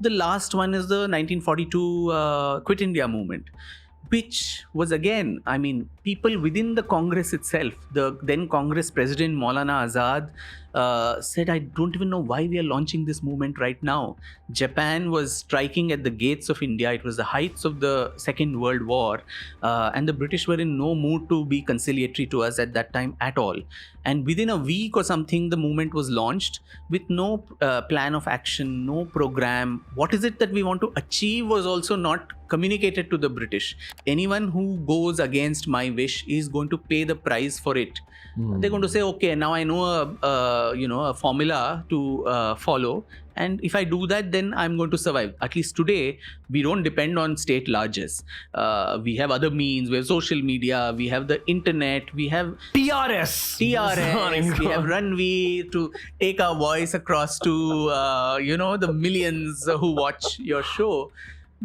The last one is the 1942 Quit India movement, which was again, I mean, people within the Congress itself, the then Congress President Maulana Azad said, I don't even know why we are launching this movement right now. Japan was striking at the gates of India. It was the heights of the Second World War, and the British were in no mood to be conciliatory to us at that time at all. And within a week or something, the movement was launched with no plan of action, no program. What is it that we want to achieve was also not communicated to the British. Anyone who goes against my wish is going to pay the price for it. They're going to say, okay, now I know a formula to follow, and if I do that, then I'm going to survive. At least today, we don't depend on state largesse. We have other means. We have social media. We have the internet. We have TRS. We have Ranveer to take our voice across to the millions who watch your show.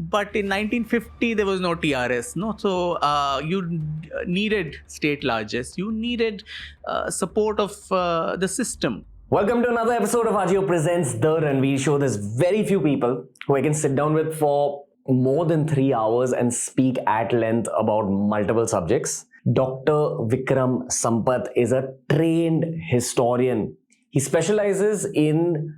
But in 1950, there was no TRS. No, so you needed state largesse. You needed support of the system. Welcome to another episode of AJIO Presents The Ranveer Show. There's very few people who I can sit down with for more than 3 hours and speak at length about multiple subjects. Dr. Vikram Sampath is a trained historian. He specializes in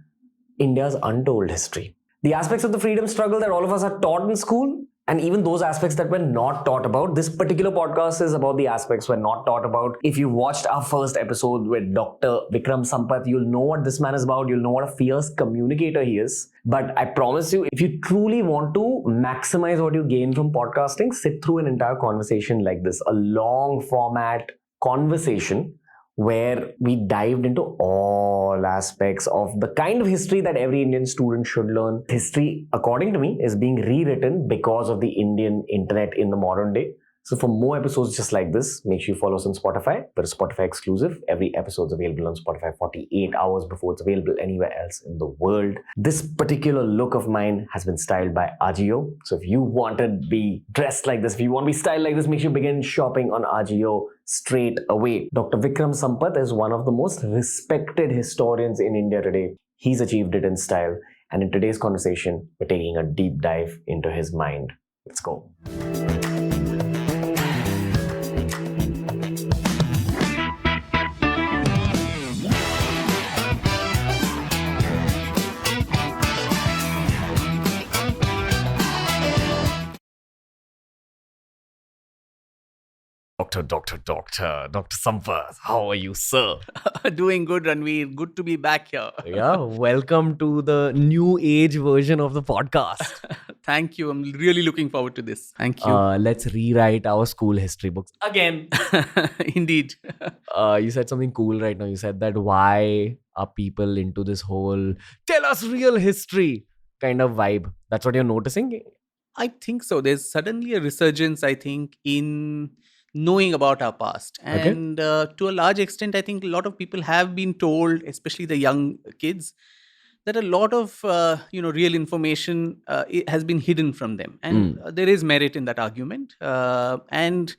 India's untold history. The aspects of the freedom struggle that all of us are taught in school, and even those aspects that we're not taught about. This particular podcast is about the aspects we're not taught about. If you watched our first episode with Dr. Vikram Sampath, you'll know what this man is about. You'll know what a fierce communicator he is. But I promise you, if you truly want to maximize what you gain from podcasting, sit through an entire conversation like this, a long format conversation where we dived into all aspects of the kind of history that every Indian student should learn. History, according to me, is being rewritten because of the Indian internet in the modern day. So for more episodes just like this, make sure you follow us on Spotify. We're a Spotify exclusive. Every episode is available on Spotify 48 hours before it's available anywhere else in the world. This particular look of mine has been styled by AJIO. So if you want to be dressed like this, if you want to be styled like this, make sure you begin shopping on AJIO straight away. Dr. Vikram Sampath is one of the most respected historians in India today. He's achieved it in style. And in today's conversation, we're taking a deep dive into his mind. Let's go. Dr. Sampath, how are you, sir? Doing good, Ranveer. Good to be back here. Yeah, welcome to the new age version of the podcast. Thank you. I'm really looking forward to this. Thank you. Let's rewrite our school history books again. Indeed. You said something cool right now. You said that why are people into this whole tell us real history kind of vibe? That's what you're noticing? I think so. There's suddenly a resurgence, I think, in knowing about our past. And to a large extent, I think a lot of people have been told, especially the young kids, that a lot of real information has been hidden from them. And there is merit in that argument. And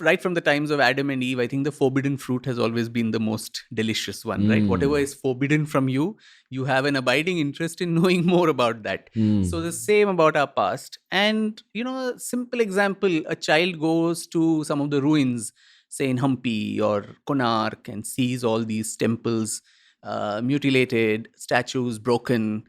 right from the times of Adam and Eve, I think the forbidden fruit has always been the most delicious one, right? Whatever is forbidden from you, you have an abiding interest in knowing more about that. So the same about our past. And, a simple example, a child goes to some of the ruins, say in Hampi or Konark, and sees all these temples mutilated, statues broken.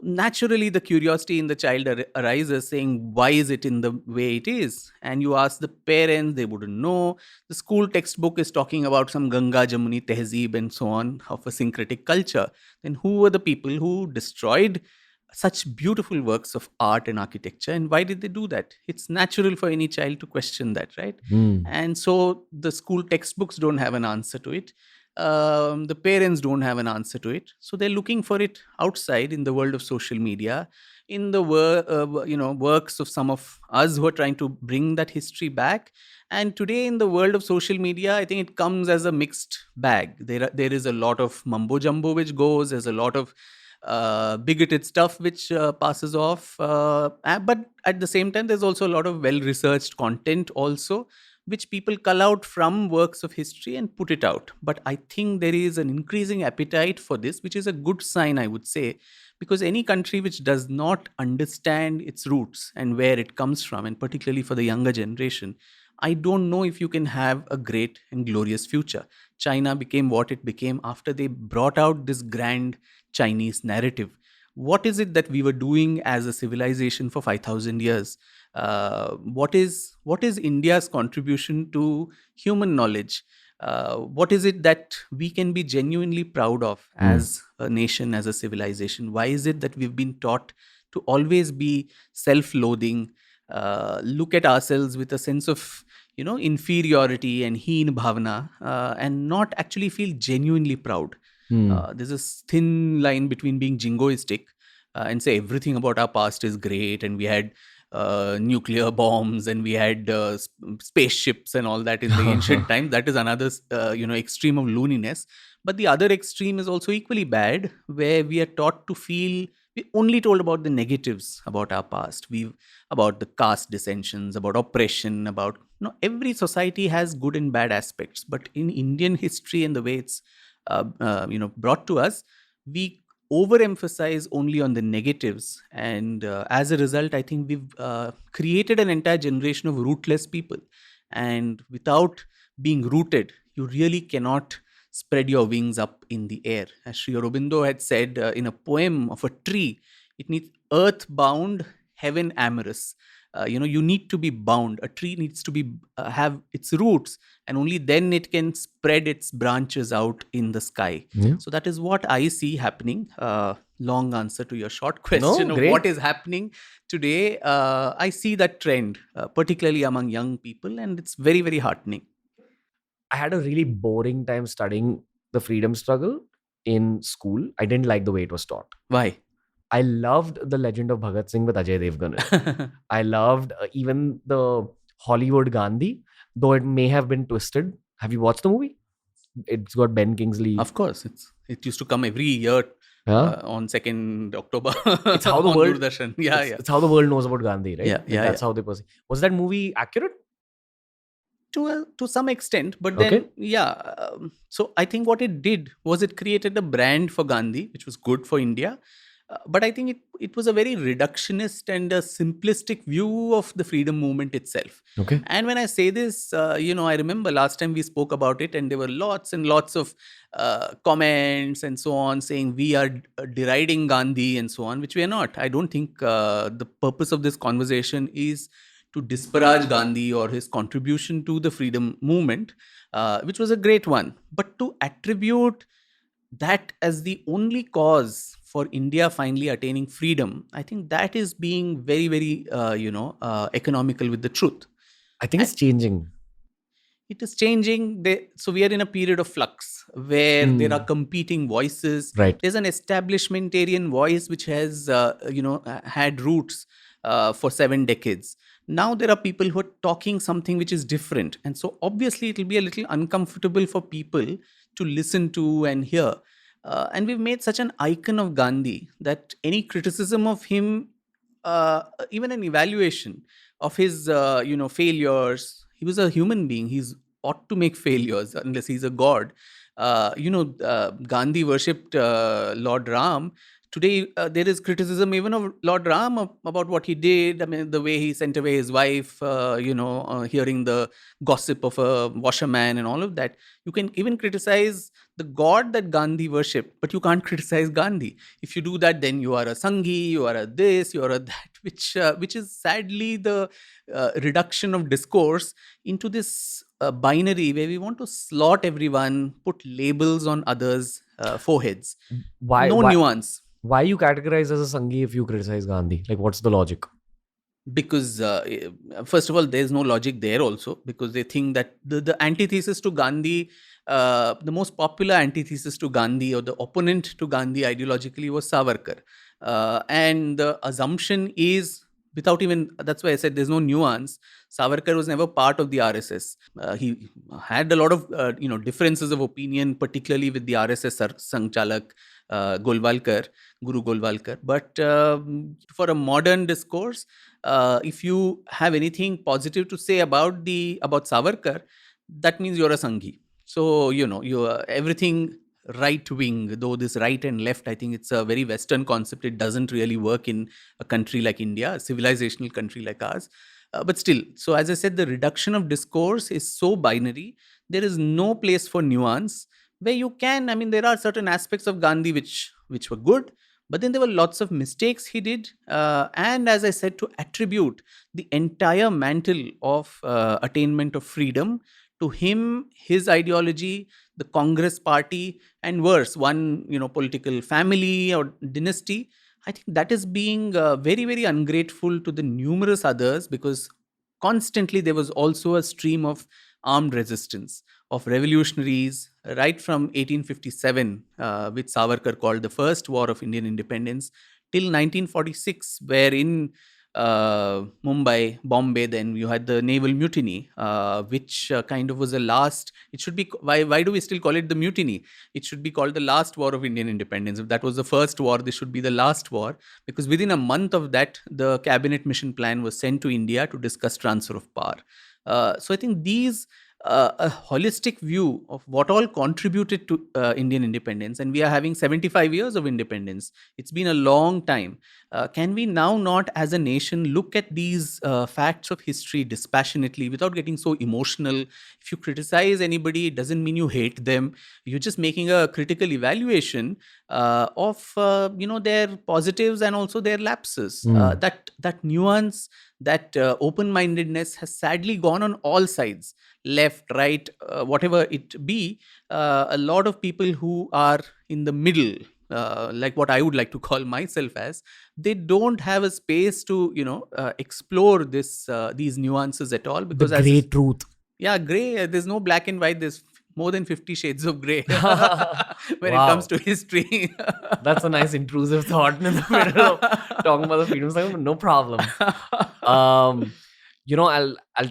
Naturally, the curiosity in the child arises saying, why is it in the way it is? And you ask the parents, they wouldn't know. The school textbook is talking about some Ganga, Jamuni, Tehzeeb and so on of a syncretic culture. Then who were the people who destroyed such beautiful works of art and architecture, and why did they do that? It's natural for any child to question that, right? And so the school textbooks don't have an answer to it. The parents don't have an answer to it, so they're looking for it outside in the world of social media, in the works of some of us who are trying to bring that history back. And today in the world of social media, I think it comes as a mixed bag. There is a lot of mumbo jumbo which goes. There's a lot of bigoted stuff which passes off, but at the same time there's also a lot of well-researched content also, which people cull out from works of history and put it out. But I think there is an increasing appetite for this, which is a good sign, I would say, because any country which does not understand its roots and where it comes from, and particularly for the younger generation, I don't know if you can have a great and glorious future. China became what it became after they brought out this grand Chinese narrative. What is it that we were doing as a civilization for 5,000 years? What is India's contribution to human knowledge? What is it that we can be genuinely proud of as a nation, as a civilization? Why is it that we've been taught to always be self-loathing, look at ourselves with a sense of inferiority and heen bhavna, and not actually feel genuinely proud? There's a thin line between being jingoistic and say everything about our past is great, and we had nuclear bombs and we had spaceships and all that in the ancient times. That is another extreme of looniness. But the other extreme is also equally bad, where we are taught to feel we only told about the negatives about our past. We about the caste dissensions, about oppression, about every society has good and bad aspects. But in Indian history and the way it's brought to us, we overemphasize only on the negatives, and as a result, I think we've created an entire generation of rootless people. And without being rooted, you really cannot spread your wings up in the air. As Sri Aurobindo had said in a poem of a tree, it needs earth bound, heaven amorous. You need to be bound. A tree needs to be have its roots, and only then it can spread its branches out in the sky. Yeah. So that is what I see happening. Long answer to your short question of great. what is happening today. I see that trend, particularly among young people, and it's very, very heartening. I had a really boring time studying the freedom struggle in school. I didn't like the way it was taught. Why? I loved The Legend of Bhagat Singh with Ajay Devgan. I loved even the Hollywood Gandhi, though it may have been twisted. Have you watched the movie? It's got Ben Kingsley. Of course, it used to come every year on 2nd October. It's how the on world. Doordarshan. It's how the world knows about Gandhi, right? Yeah, That's how they perceive. Was that movie accurate? To some extent, but then so I think what it did was it created a brand for Gandhi, which was good for India. But I think it was a very reductionist and a simplistic view of the freedom movement itself. Okay. And when I say this, I remember last time we spoke about it, and there were lots and lots of comments and so on saying we are deriding Gandhi and so on, which we are not. I don't think the purpose of this conversation is to disparage Gandhi or his contribution to the freedom movement, which was a great one. But to attribute that as the only cause for India finally attaining freedom, I think that is being very, very, economical with the truth. I think it's changing. It is changing. So we are in a period of flux where there are competing voices. Right. There's an establishmentarian voice which has, had roots for 7 decades. Now there are people who are talking something which is different. And so obviously it will be a little uncomfortable for people to listen to and hear. And we've made such an icon of Gandhi that any criticism of him, even an evaluation of his, failures, he was a human being. He's ought to make failures unless he's a god. Gandhi worshipped Lord Ram. Today, there is criticism even of Lord Ram about what he did. I mean, the way he sent away his wife, hearing the gossip of a washerman and all of that. You can even criticize the god that Gandhi worshipped, but you can't criticize Gandhi. If you do that, then you are a Sanghi, you are a this, you are a that, which is sadly the reduction of discourse into this binary where we want to slot everyone, put labels on others' foreheads. Why? Nuance. Why you categorize as a Sanghi if you criticize Gandhi? Like, what's the logic? Because first of all, there's no logic there also, because they think that the antithesis to Gandhi, the most popular antithesis to Gandhi or the opponent to Gandhi ideologically was Savarkar. And the assumption is, without even, that's why I said there's no nuance, Savarkar was never part of the RSS. He had a lot of differences of opinion, particularly with the RSS Sangchalak, Guru Golwalkar. But for a modern discourse, if you have anything positive to say about Savarkar, that means you're a Sanghi. So, everything right wing, though this right and left, I think it's a very Western concept. It doesn't really work in a country like India, a civilizational country like ours. But still, so as I said, the reduction of discourse is so binary. There is no place for nuance where you can, I mean, there are certain aspects of Gandhi which were good, but then there were lots of mistakes he did. And as I said, to attribute the entire mantle of attainment of freedom to him, his ideology, the Congress party, and worse, one political family or dynasty, I think that is being very, very ungrateful to the numerous others, because constantly there was also a stream of armed resistance, of revolutionaries, right from 1857, which Savarkar called the First War of Indian Independence, till 1946, where in Mumbai, Bombay, then you had the naval mutiny, which kind of was the last. It should be, why do we still call it the mutiny? It should be called the last war of Indian independence. If that was the first war, this should be the last war, because within a month of that, the cabinet mission plan was sent to India to discuss transfer of power. So I think these a holistic view of what all contributed to Indian independence, and we are having 75 years of independence. It's been a long time. Can we now not, as a nation, look at these facts of history dispassionately without getting so emotional? If you criticize anybody, it doesn't mean you hate them. You're just making a critical evaluation of their positives and also their lapses. That nuance, that open-mindedness has sadly gone on all sides, left, right, whatever it be. A lot of people who are in the middle, like what I would like to call myself as, they don't have a space to explore these nuances at all, because the grey truth. Yeah, grey. There's no black and white. There's more than 50 shades of grey when it comes to history. That's a nice intrusive thought in the middle of talking about the freedom struggle. No problem. I'll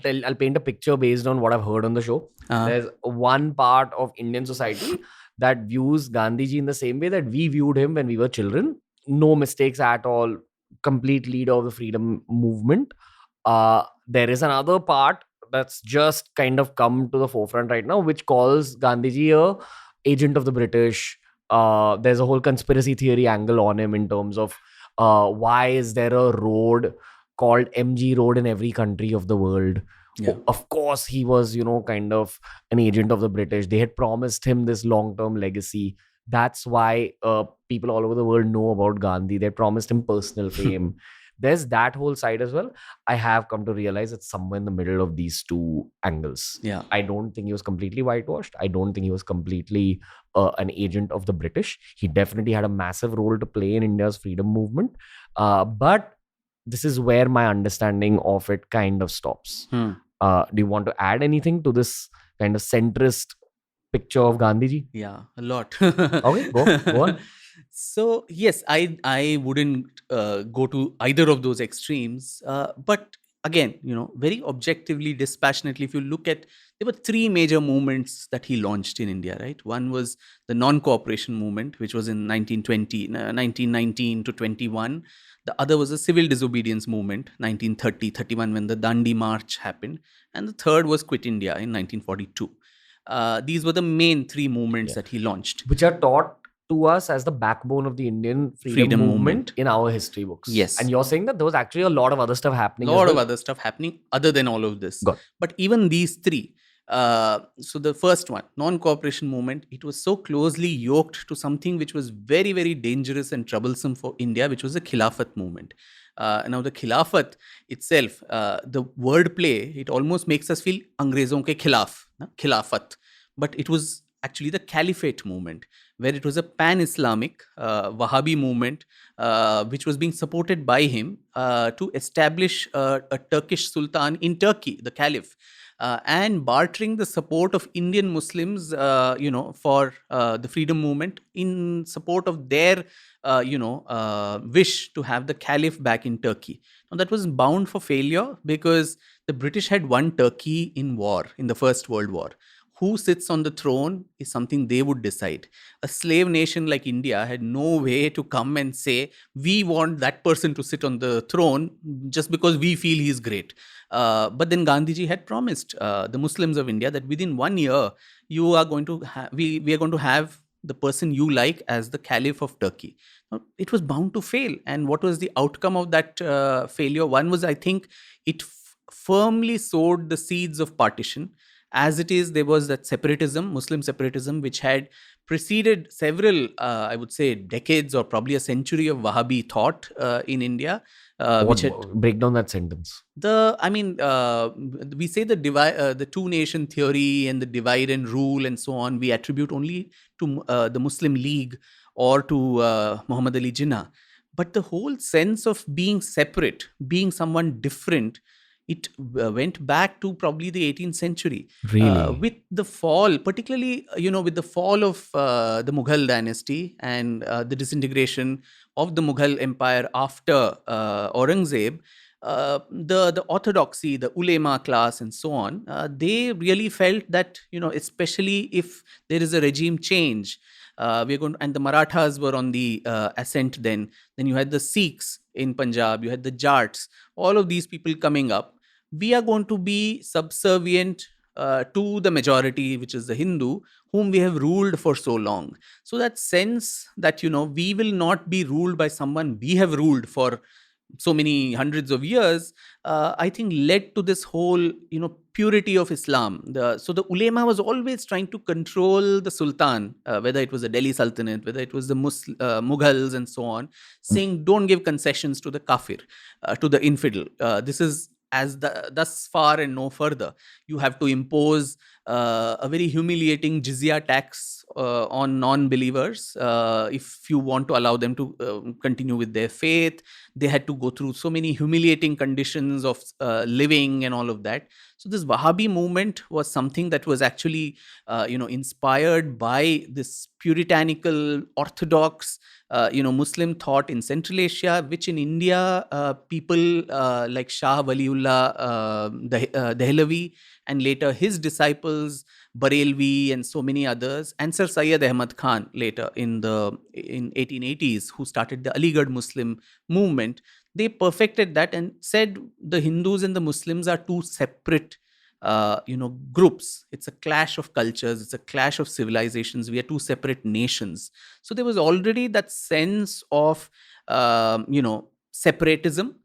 paint a picture based on what I've heard on the show. There's one part of Indian society that views Gandhiji in the same way that we viewed him when we were children. No mistakes at all. Complete leader of the freedom movement. There is another part that's just kind of come to the forefront right now, which calls Gandhiji a agent of the British. There's a whole conspiracy theory angle on him in terms of why is there a road called MG Road in every country of the world. Yeah. Of course, he was, kind of an agent of the British. They had promised him this long-term legacy. That's why people all over the world know about Gandhi. They promised him personal fame. There's that whole side as well. I have come to realize it's somewhere in the middle of these two angles. Yeah. I don't think he was completely whitewashed. I don't think he was completely an agent of the British. He definitely had a massive role to play in India's freedom movement. But this is where my understanding of it kind of stops. Do you want to add anything to this kind of centrist picture of Gandhiji? Yeah, a lot. Okay, go on. So, yes, I wouldn't go to either of those extremes. But again, very objectively, dispassionately, if you look at, there were three major movements that he launched in India, right? One was the non-cooperation movement, which was in 1919 to 21. The other was the civil disobedience movement, 1930-31, when the Dandi March happened. And the third was Quit India in 1942. These were the main three movements that he launched, which are taught to us as the backbone of the Indian freedom movement in our history books. Yes. And you're saying that there was actually a lot of other stuff happening. Other stuff happening other than all of this. But even these three, so the first one, non-cooperation movement, it was so closely yoked to something which was very, very dangerous and troublesome for India, which was the Khilafat movement. Now the Khilafat itself, the wordplay, it almost makes us feel Angrezon ke khilaf, Khilafat. But it was actually the Caliphate movement, where it was a pan-Islamic Wahhabi movement, which was being supported by him to establish a Turkish Sultan in Turkey, the Caliph, and bartering the support of Indian Muslims, for the freedom movement in support of their, wish to have the Caliph back in Turkey. Now, that was bound for failure because the British had won Turkey in war, in the First World War. Who sits on the throne is something they would decide. A slave nation like India had no way to come and say, we want that person to sit on the throne just because we feel he's great. But then Gandhiji had promised the Muslims of India that within 1 year, you are going to we are going to have the person you like as the Caliph of Turkey. Now, it was bound to fail. And what was the outcome of that failure? One was, I think, it firmly sowed the seeds of partition. As it is, there was that separatism, Muslim separatism, which had preceded several, I would say, decades or probably a century of Wahhabi thought in India. Which had Break down that sentence. we say the two nation theory and the divide and rule and so on, we attribute only to the Muslim League or to Muhammad Ali Jinnah. But the whole sense of being separate, being someone different, it went back to probably the 18th century. Really? With the fall, particularly, with the fall of the Mughal dynasty and the disintegration of the Mughal Empire after Aurangzeb, the orthodoxy, the ulema class and so on, they really felt that, especially if there is a regime change, and the Marathas were on the ascent then. Then you had the Sikhs in Punjab, you had the Jats, all of these people coming up. We are going to be subservient to the majority, which is the Hindu, whom we have ruled for so long. So that sense that, we will not be ruled by someone we have ruled for so many hundreds of years, I think led to this whole, purity of Islam. So the ulema was always trying to control the sultan, whether it was the Delhi Sultanate, whether it was the Mughals and so on, saying don't give concessions to the kafir, to the infidel. This is thus far and no further. You have to impose a very humiliating jizya tax on non-believers if you want to allow them to continue with their faith. They had to go through so many humiliating conditions of living and all of that. So this Wahhabi movement was something that was actually, inspired by this puritanical, orthodox, Muslim thought in Central Asia, which in India, people like Shah Waliullah Dehlavi, and later his disciples, Barelvi and so many others, and Sir Syed Ahmad Khan later in 1880s, who started the Aligarh Muslim movement. They perfected that and said the Hindus and the Muslims are two separate groups. It's a clash of cultures. It's a clash of civilizations. We are two separate nations. So there was already that sense of, separatism,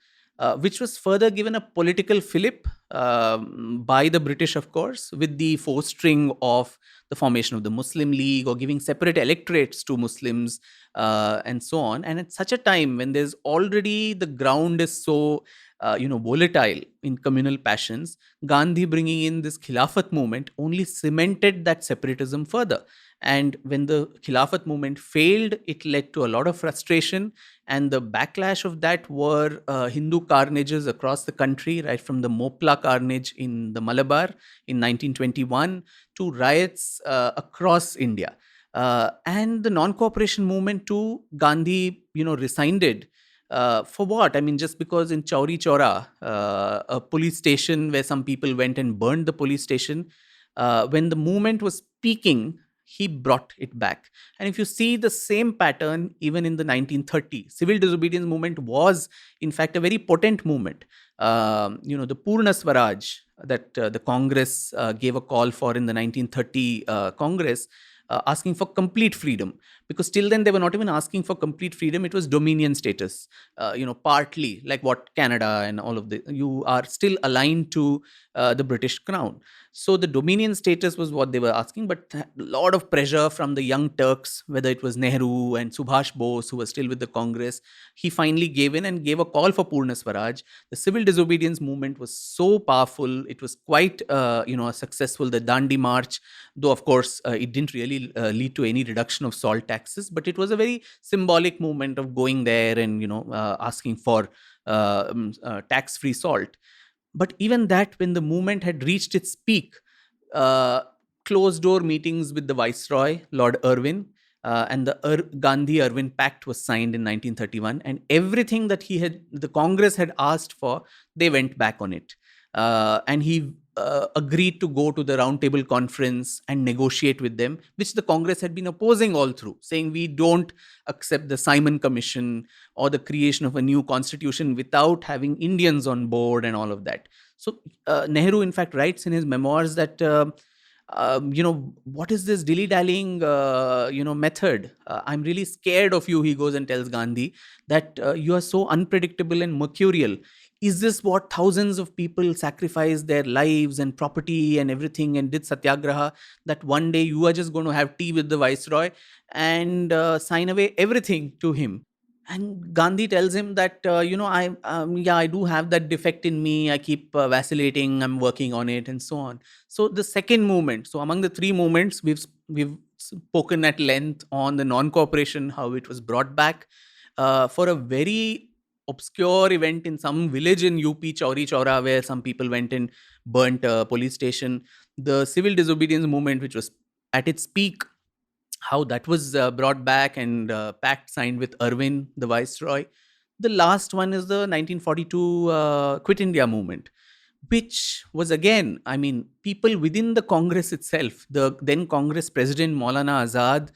which was further given a political fillip by the British, of course, with the fostering of the formation of the Muslim League or giving separate electorates to Muslims and so on. And at such a time when there's already the ground is so volatile in communal passions, Gandhi bringing in this Khilafat movement only cemented that separatism further. And when the Khilafat movement failed, it led to a lot of frustration. And the backlash of that were Hindu carnages across the country, right from the Mopla carnage in the Malabar in 1921 to riots across India. And the non-cooperation movement too, Gandhi, rescinded. For what? I mean, just because in Chauri Chaura, a police station where some people went and burned the police station, when the movement was peaking, he brought it back. And if you see the same pattern, even in the 1930s, civil disobedience movement was, in fact, a very potent movement. The Purna Swaraj that the Congress gave a call for in the 1930 Congress, asking for complete freedom, because till then they were not even asking for complete freedom. It was dominion status, partly like what Canada and all of you are still aligned to the British crown. So the dominion status was what they were asking, but a lot of pressure from the young Turks, whether it was Nehru and Subhash Bose, who were still with the Congress. He finally gave in and gave a call for Purna Swaraj. The civil disobedience movement was so powerful. It was quite, successful. The Dandi March, though of course it didn't really lead to any reduction of salt taxes, but it was a very symbolic movement of going there and, asking for tax-free salt. But even that, when the movement had reached its peak, closed-door meetings with the Viceroy, Lord Irwin, and the Gandhi-Irwin Pact was signed in 1931. And everything that the Congress had asked for, they went back on it. And he agreed to go to the Round Table Conference and negotiate with them, which the Congress had been opposing all through, saying we don't accept the Simon Commission or the creation of a new constitution without having Indians on board and all of that. So Nehru, in fact, writes in his memoirs that what is this dilly-dallying, method? I'm really scared of you, he goes and tells Gandhi, that you are so unpredictable and mercurial. Is this what thousands of people sacrificed their lives and property and everything and did satyagraha, that one day you are just going to have tea with the viceroy and sign away everything to him? And Gandhi tells him that, I do have that defect in me. I keep vacillating. I'm working on it, and so on. So the second movement. So among the three movements, we've spoken at length on the non-cooperation, how it was brought back for a very obscure event in some village in UP, Chauri Chaura, where some people went and burnt a police station. The civil disobedience movement, which was at its peak, how that was brought back, and pact signed with Irwin, the viceroy. The last one is the 1942 Quit India movement, which was again, I mean, people within the Congress itself. The then Congress president Maulana Azad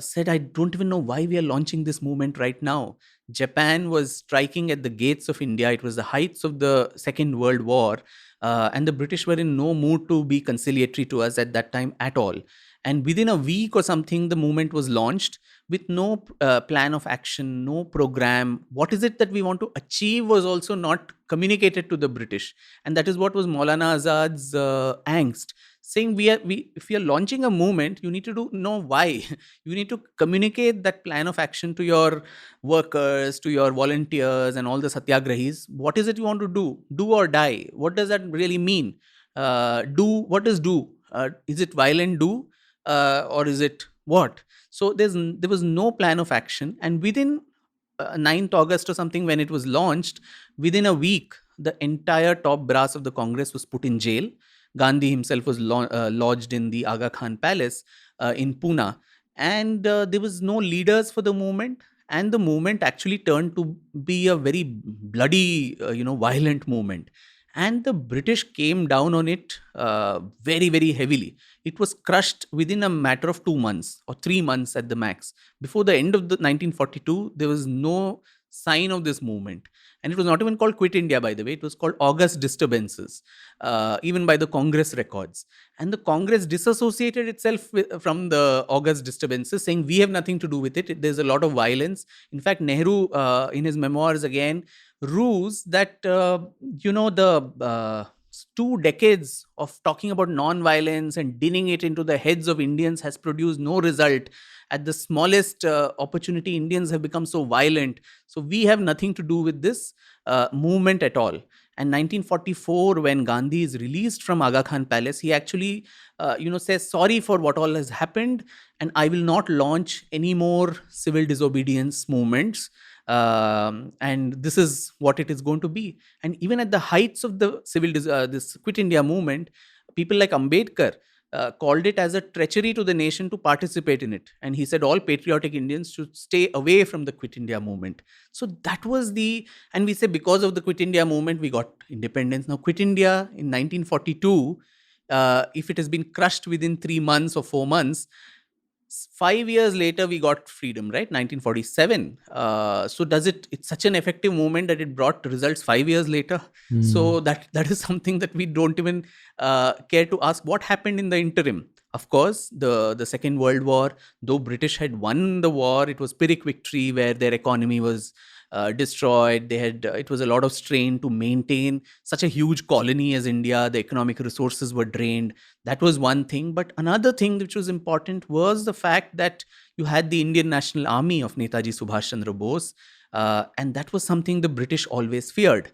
said, I don't even know why we are launching this movement right now. Japan was striking at the gates of India. It was the heights of the Second World War, and the British were in no mood to be conciliatory to us at that time at all. And within a week or something, the movement was launched with no plan of action, no program. What is it that we want to achieve was also not communicated to the British. And that is what was Maulana Azad's angst, saying if we are launching a movement, you need to know why. You need to communicate that plan of action to your workers, to your volunteers, and all the satyagrahis. What is it you want to do? Do or die. What does that really mean? Do, what is do? Is it violent do? Or is it what? So there was no plan of action. And within 9th August or something, when it was launched, within a week, the entire top brass of the Congress was put in jail. Gandhi himself was lodged in the Aga Khan Palace in Pune. And there was no leaders for the movement. And the movement actually turned to be a very bloody, violent movement. And the British came down on it very, very heavily. It was crushed within a matter of 2 months or 3 months at the max. Before the end of the 1942, there was no sign of this movement. And it was not even called Quit India, by the way. It was called August Disturbances, even by the Congress records. And the Congress disassociated itself from the August Disturbances, saying we have nothing to do with it. There's a lot of violence. In fact, Nehru, in his memoirs again, rules that, the 2 decades of talking about non-violence and dinning it into the heads of Indians has produced no result. At the smallest opportunity, Indians have become so violent. So we have nothing to do with this movement at all. And 1944, when Gandhi is released from Aga Khan Palace, he actually, says sorry for what all has happened, and I will not launch any more civil disobedience movements. And this is what it is going to be. And even at the heights of the this Quit India movement, people like Ambedkar called it as a treachery to the nation to participate in it. And he said all patriotic Indians should stay away from the Quit India movement. So that was and we say because of the Quit India movement, we got independence. Now, Quit India in 1942, if it has been crushed within 3 months or 4 months, 5 years later, we got freedom, right? 1947. So it's such an effective movement that it brought results 5 years later. So that is something that we don't even care to ask. What happened in the interim? Of course, the Second World War, though British had won the war, it was Pyrrhic victory where their economy was destroyed. It was a lot of strain to maintain such a huge colony as India. The economic resources were drained. That was one thing. But another thing which was important was the fact that you had the Indian National Army of Netaji Subhash Chandra Bose. And that was something the British always feared.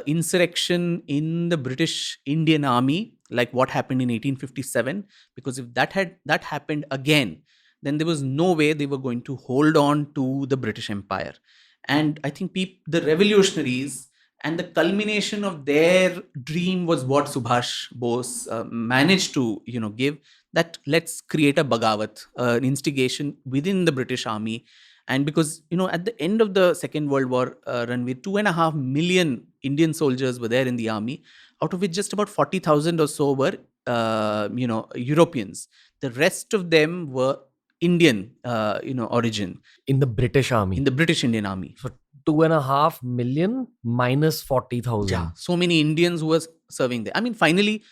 Insurrection in the British Indian Army, like what happened in 1857, because if that happened again, then there was no way they were going to hold on to the British Empire. And I think the revolutionaries and the culmination of their dream was what Subhash Bose managed to, give, that let's create a Bagawat, an instigation within the British Army. And because, at the end of the Second World War, Ranveer, 2.5 million Indian soldiers were there in the army, out of which just about 40,000 or so were, Europeans. The rest of them were Indian, origin. In the British Army. In the British Indian Army. So 2.5 million minus 40,000. Yeah, so many Indians who were serving there. I mean, finally,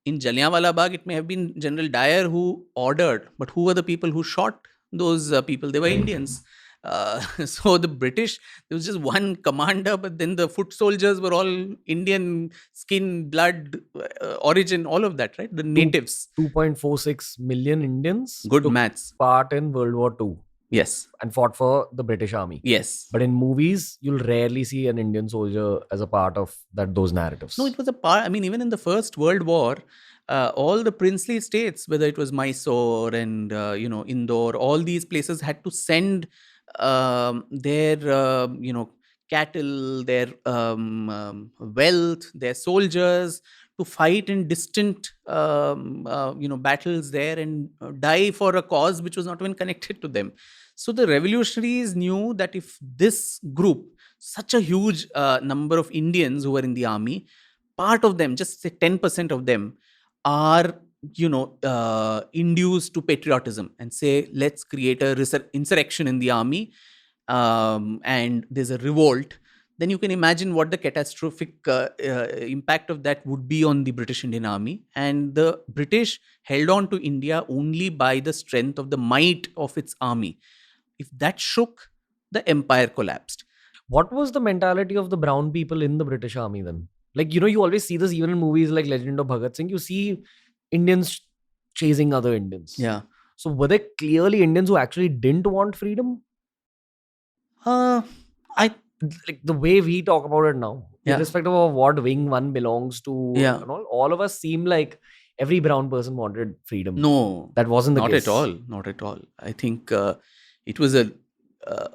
in Jallianwala Bagh, it may have been General Dyer who ordered, but who were the people who shot those people? They were Indians. So the British, there was just one commander, but then the foot soldiers were all Indian skin, blood, origin, all of that, right? The natives. 2.46 million Indians Good took maths. part in World War II Yes. and fought for the British Army. Yes. But in movies, you'll rarely see an Indian soldier as a part of those narratives. No, it was a part. I mean, even in the First World War, all the princely states, whether it was Mysore and Indore, all these places had to send their cattle, their wealth, their soldiers to fight in distant battles there and die for a cause which was not even connected to them. So the revolutionaries knew that if this group, such a huge number of Indians who were in the army, part of them, just say 10% of them, are induced to patriotism and say, let's create a insurrection in the army, and there's a revolt, then you can imagine what the catastrophic impact of that would be on the British Indian Army. And the British held on to India only by the strength of the might of its army. If that shook, the empire collapsed. What was the mentality of the brown people in the British Army then? Like, you always see this even in movies like Legend of Bhagat Singh. You see Indians chasing other Indians. Yeah. So were there clearly Indians who actually didn't want freedom? Like the way we talk about it now, irrespective of what wing one belongs to, all of us seem like every brown person wanted freedom. No, that wasn't the case. Not at all. I think it was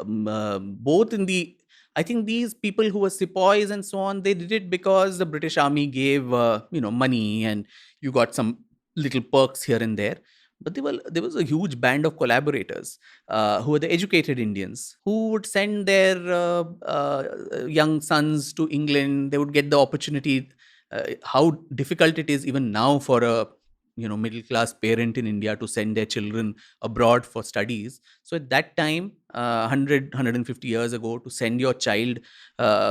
both in the. I think these people who were sepoys and so on, they did it because the British Army gave money and you got some little perks here and there. But there was a huge band of collaborators who were the educated Indians who would send their young sons to England. They would get the opportunity. How difficult it is even now for a middle class parent in India to send their children abroad for studies. So at that time, 150 years ago, to send your child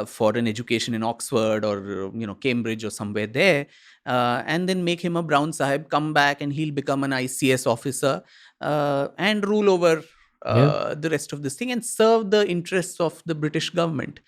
for an education in Oxford or Cambridge or somewhere there, and then make him a brown sahib, come back and he'll become an ICS officer and rule over the rest of this thing and serve the interests of the British government.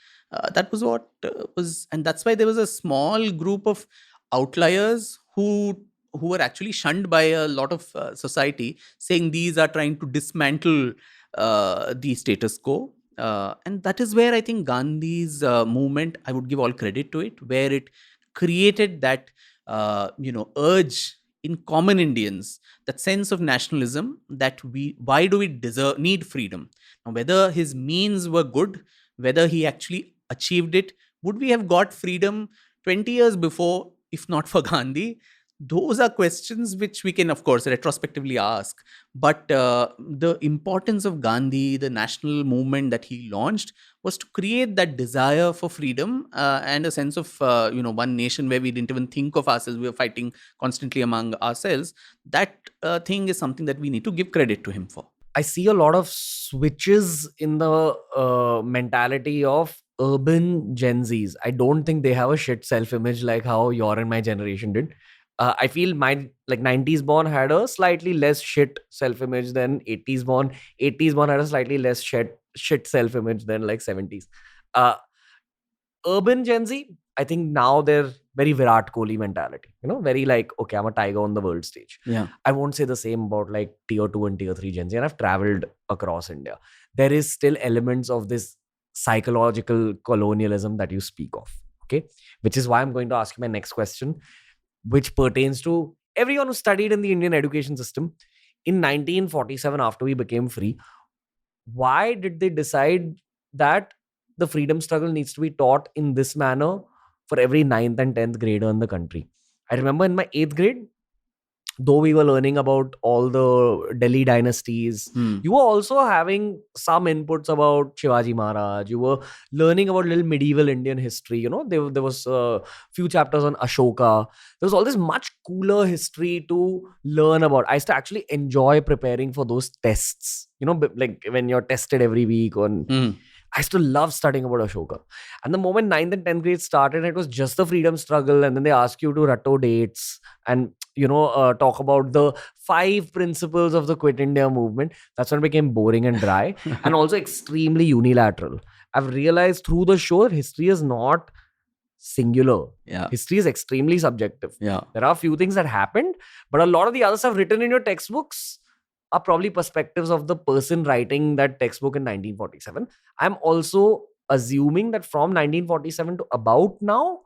That was what was, and that's why there was a small group of outliers who were actually shunned by a lot of society, saying these are trying to dismantle the status quo. And that is where I think Gandhi's movement, I would give all credit to it, where it created that urge in common Indians, that sense of nationalism, that why do we need freedom? Now, whether his means were good, whether he actually achieved it, would we have got freedom 20 years before if not for Gandhi? Those are questions which we can, of course, retrospectively ask. But the importance of Gandhi, the national movement that he launched, was to create that desire for freedom and a sense of, one nation where we didn't even think of ourselves. We were fighting constantly among ourselves. That thing is something that we need to give credit to him for. I see a lot of switches in the mentality of urban Gen Zs. I don't think they have a shit self-image like how your and my generation did. I feel my 90s born had a slightly less shit self-image than 80s born. 80s born had a slightly less shit self-image than 70s. Urban Gen Z, I think now they're very Virat Kohli mentality. Very okay, I'm a tiger on the world stage. Yeah. I won't say the same about tier 2 and tier 3 Gen Z. And I've traveled across India. There is still elements of this psychological colonialism that you speak of. Okay. Which is why I'm going to ask you my next question, which pertains to everyone who studied in the Indian education system. In 1947, after we became free, why did they decide that the freedom struggle needs to be taught in this manner for every 9th and 10th grader in the country? I remember in my 8th grade, though we were learning about all the Delhi dynasties, you were also having some inputs about Shivaji Maharaj. You were learning about little medieval Indian history. There was a few chapters on Ashoka. There was all this much cooler history to learn about. I used to actually enjoy preparing for those tests. Like when you're tested every week on... I used to love studying about Ashoka. And the moment 9th and 10th grade started, it was just the freedom struggle. And then they ask you to ratto dates. And talk about the 5 principles of the Quit India movement. That's when it became boring and dry and also extremely unilateral. I've realized through the show that history is not singular. Yeah. History is extremely subjective. Yeah. There are a few things that happened, but a lot of the other stuff written in your textbooks are probably perspectives of the person writing that textbook in 1947. I'm also assuming that from 1947 to about now,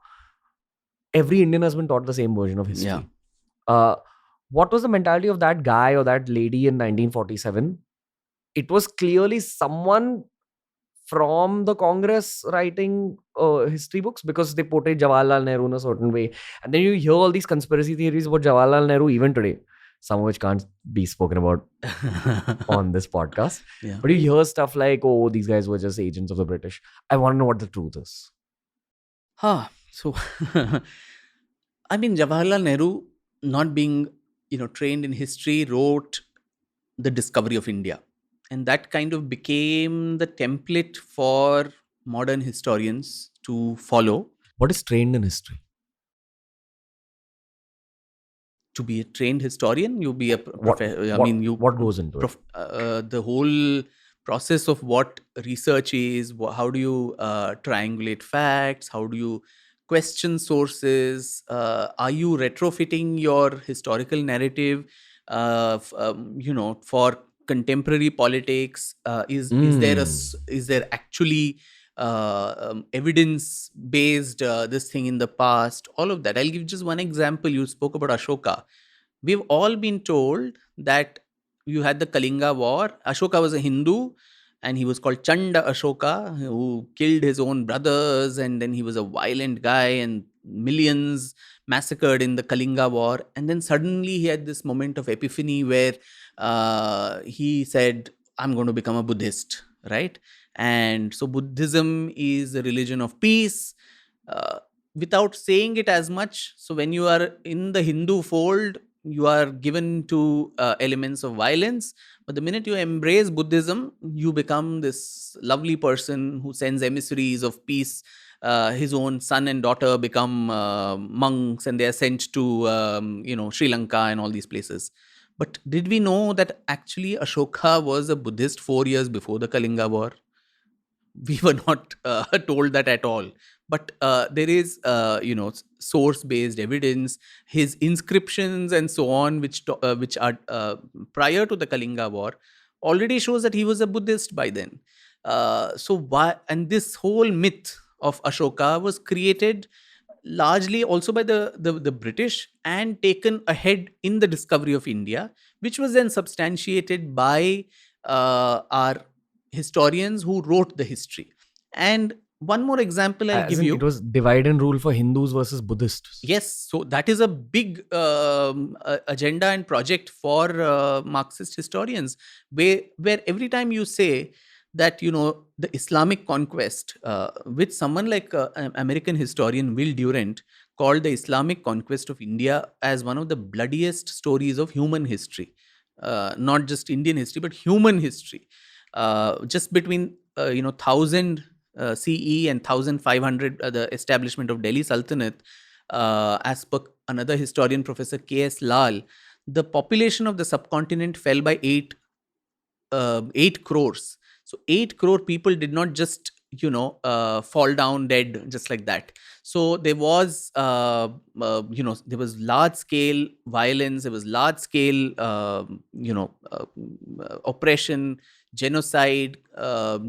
every Indian has been taught the same version of history. Yeah. What was the mentality of that guy or that lady in 1947? It was clearly someone from the Congress writing history books, because they portray Jawaharlal Nehru in a certain way. And then you hear all these conspiracy theories about Jawaharlal Nehru even today, some of which can't be spoken about on this podcast. Yeah. But you hear stuff like, oh, these guys were just agents of the British. I want to know what the truth is. So, I mean, Jawaharlal Nehru, not being, trained in history, wrote The Discovery of India. And that kind of became the template for modern historians to follow. What is trained in history? To be a trained historian, you be a What goes into it? The whole process of what research is, how do you triangulate facts, how do you question sources, are you retrofitting your historical narrative for contemporary politics, is there actually evidence based this thing in the past, all of that. I'll give just one example. You spoke about Ashoka. We've all been told that you had the Kalinga War. Ashoka was a Hindu and he was called Chanda Ashoka, who killed his own brothers, and then he was a violent guy and millions massacred in the Kalinga War. And then suddenly he had this moment of epiphany where he said, I'm going to become a Buddhist, right? And so Buddhism is a religion of peace, without saying it as much. So when you are in the Hindu fold, you are given to elements of violence. But the minute you embrace Buddhism, you become this lovely person who sends emissaries of peace. His own son and daughter become monks, and they are sent to Sri Lanka and all these places. But did we know that actually Ashoka was a Buddhist 4 years before the Kalinga War? We were not told that at all. But there is, source-based evidence, his inscriptions and so on, which are prior to the Kalinga War, already shows that he was a Buddhist by then. So why? And this whole myth of Ashoka was created largely also by the British and taken ahead in the discovery of India, which was then substantiated by our historians who wrote the history. And one more example I'll give you. It was divide and rule for Hindus versus Buddhists. Yes. So that is a big agenda and project for Marxist historians, where every time you say that, the Islamic conquest, which someone like an American historian, Will Durant, called the Islamic conquest of India as one of the bloodiest stories of human history, not just Indian history, but human history. Just between 1000 CE and 1500, the establishment of Delhi Sultanate, as per another historian, Professor K.S. Lal, the population of the subcontinent fell by 8 crores. So 8 crore people did not just fall down dead just like that. So there was there was large scale violence, there was large scale oppression, genocide,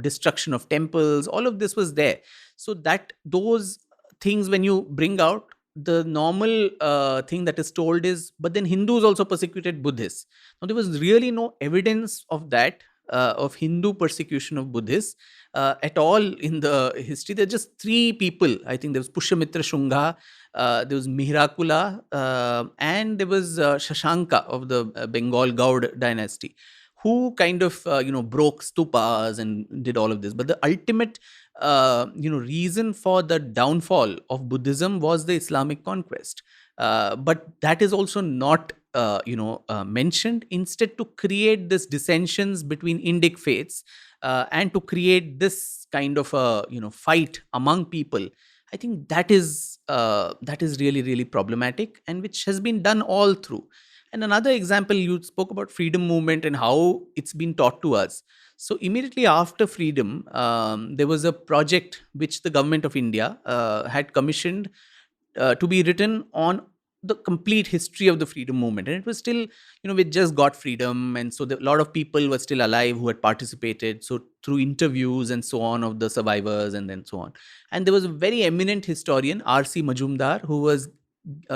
destruction of temples, all of this was there. So that those things, when you bring out, the normal thing that is told is, but then Hindus also persecuted Buddhists. Now there was really no evidence of that, of Hindu persecution of Buddhists at all in the history. There are just 3 people. I think there was Pushyamitra Shunga, there was Mihrakula, and there was Shashanka of the Bengal Gaud dynasty, who kind of broke stupas and did all of this. But the ultimate reason for the downfall of Buddhism was the Islamic conquest. But that is also not mentioned. Instead, to create this dissensions between Indic faiths and to create this kind of a fight among people, I think that is really, really problematic, and which has been done all through. And another example, you spoke about freedom movement and how it's been taught to us. So immediately after freedom, there was a project which the government of India had commissioned to be written on the complete history of the freedom movement. And it was still, we just got freedom, and so a lot of people were still alive who had participated, so through interviews and so on of the survivors, and then so on. And there was a very eminent historian, RC Majumdar, who was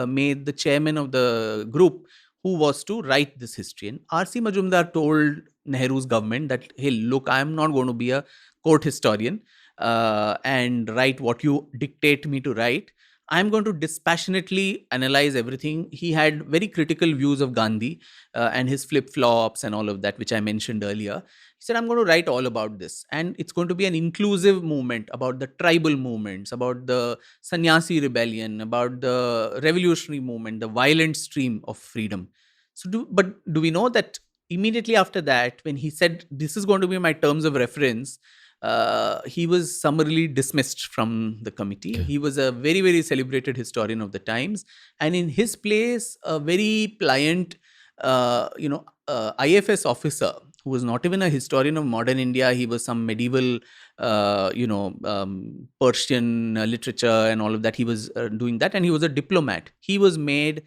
made the chairman of the group who was to write this history. And RC Majumdar told Nehru's government that, hey, look, I am not going to be a court historian and write what you dictate me to write. I'm going to dispassionately analyze everything. He had very critical views of Gandhi and his flip flops and all of that, which I mentioned earlier. He said, I'm going to write all about this. And it's going to be an inclusive movement about the tribal movements, about the sannyasi rebellion, about the revolutionary movement, the violent stream of freedom. But do we know that immediately after that, when he said, this is going to be my terms of reference, he was summarily dismissed from the committee. Okay. He was a very, very celebrated historian of the times. And in his place, a very pliant, IFS officer who was not even a historian of modern India. He was some medieval, Persian literature and all of that. He was doing that. And he was a diplomat. He was made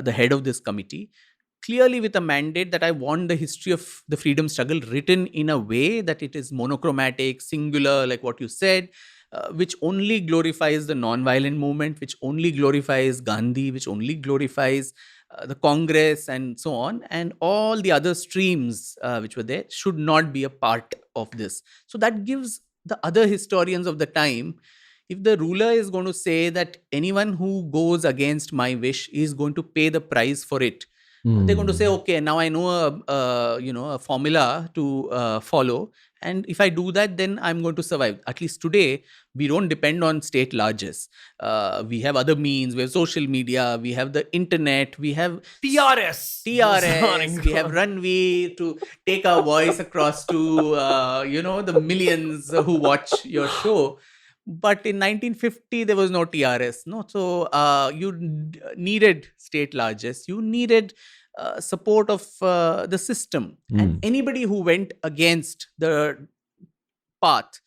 the head of this committee, clearly with a mandate that I want the history of the freedom struggle written in a way that it is monochromatic, singular, like what you said, which only glorifies the non-violent movement, which only glorifies Gandhi, which only glorifies the Congress and so on. And all the other streams which were there should not be a part of this. So that gives the other historians of the time, if the ruler is going to say that anyone who goes against my wish is going to pay the price for it, they're going to say, okay, now I know a formula to follow, and if I do that, then I'm going to survive. At least today, we don't depend on state largesse. We have other means. We have social media. We have the internet. We have TRS. We have Ranveer to take our voice across to the millions who watch your show. But in 1950, there was no TRS. No, so you needed state largesse. You needed support of the system. And anybody who went against the path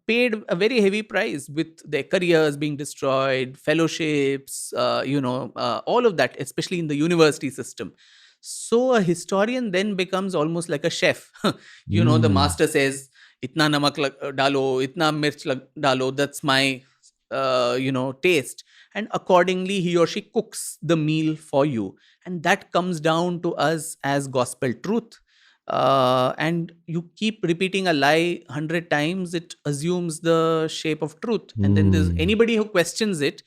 paid a very heavy price, with their careers being destroyed, fellowships, all of that, especially in the university system. So a historian then becomes almost like a chef. The master says, itna namak dalo, itna mirch dalo, that's my, taste. And accordingly, he or she cooks the meal for you. And that comes down to us as gospel truth. And you keep repeating a lie 100 times, it assumes the shape of truth. And then there's anybody who questions it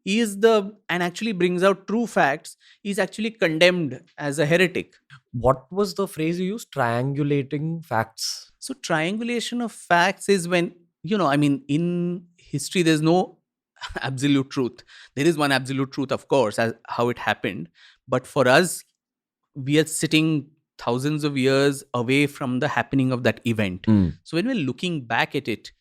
and actually brings out true facts, is actually condemned as a heretic. What was the phrase you used? Triangulating facts. So triangulation of facts is when, in history, there's no absolute truth. There is one absolute truth, of course, as how it happened. But for us, we are sitting thousands of years away from the happening of that event. So when we're looking back at it,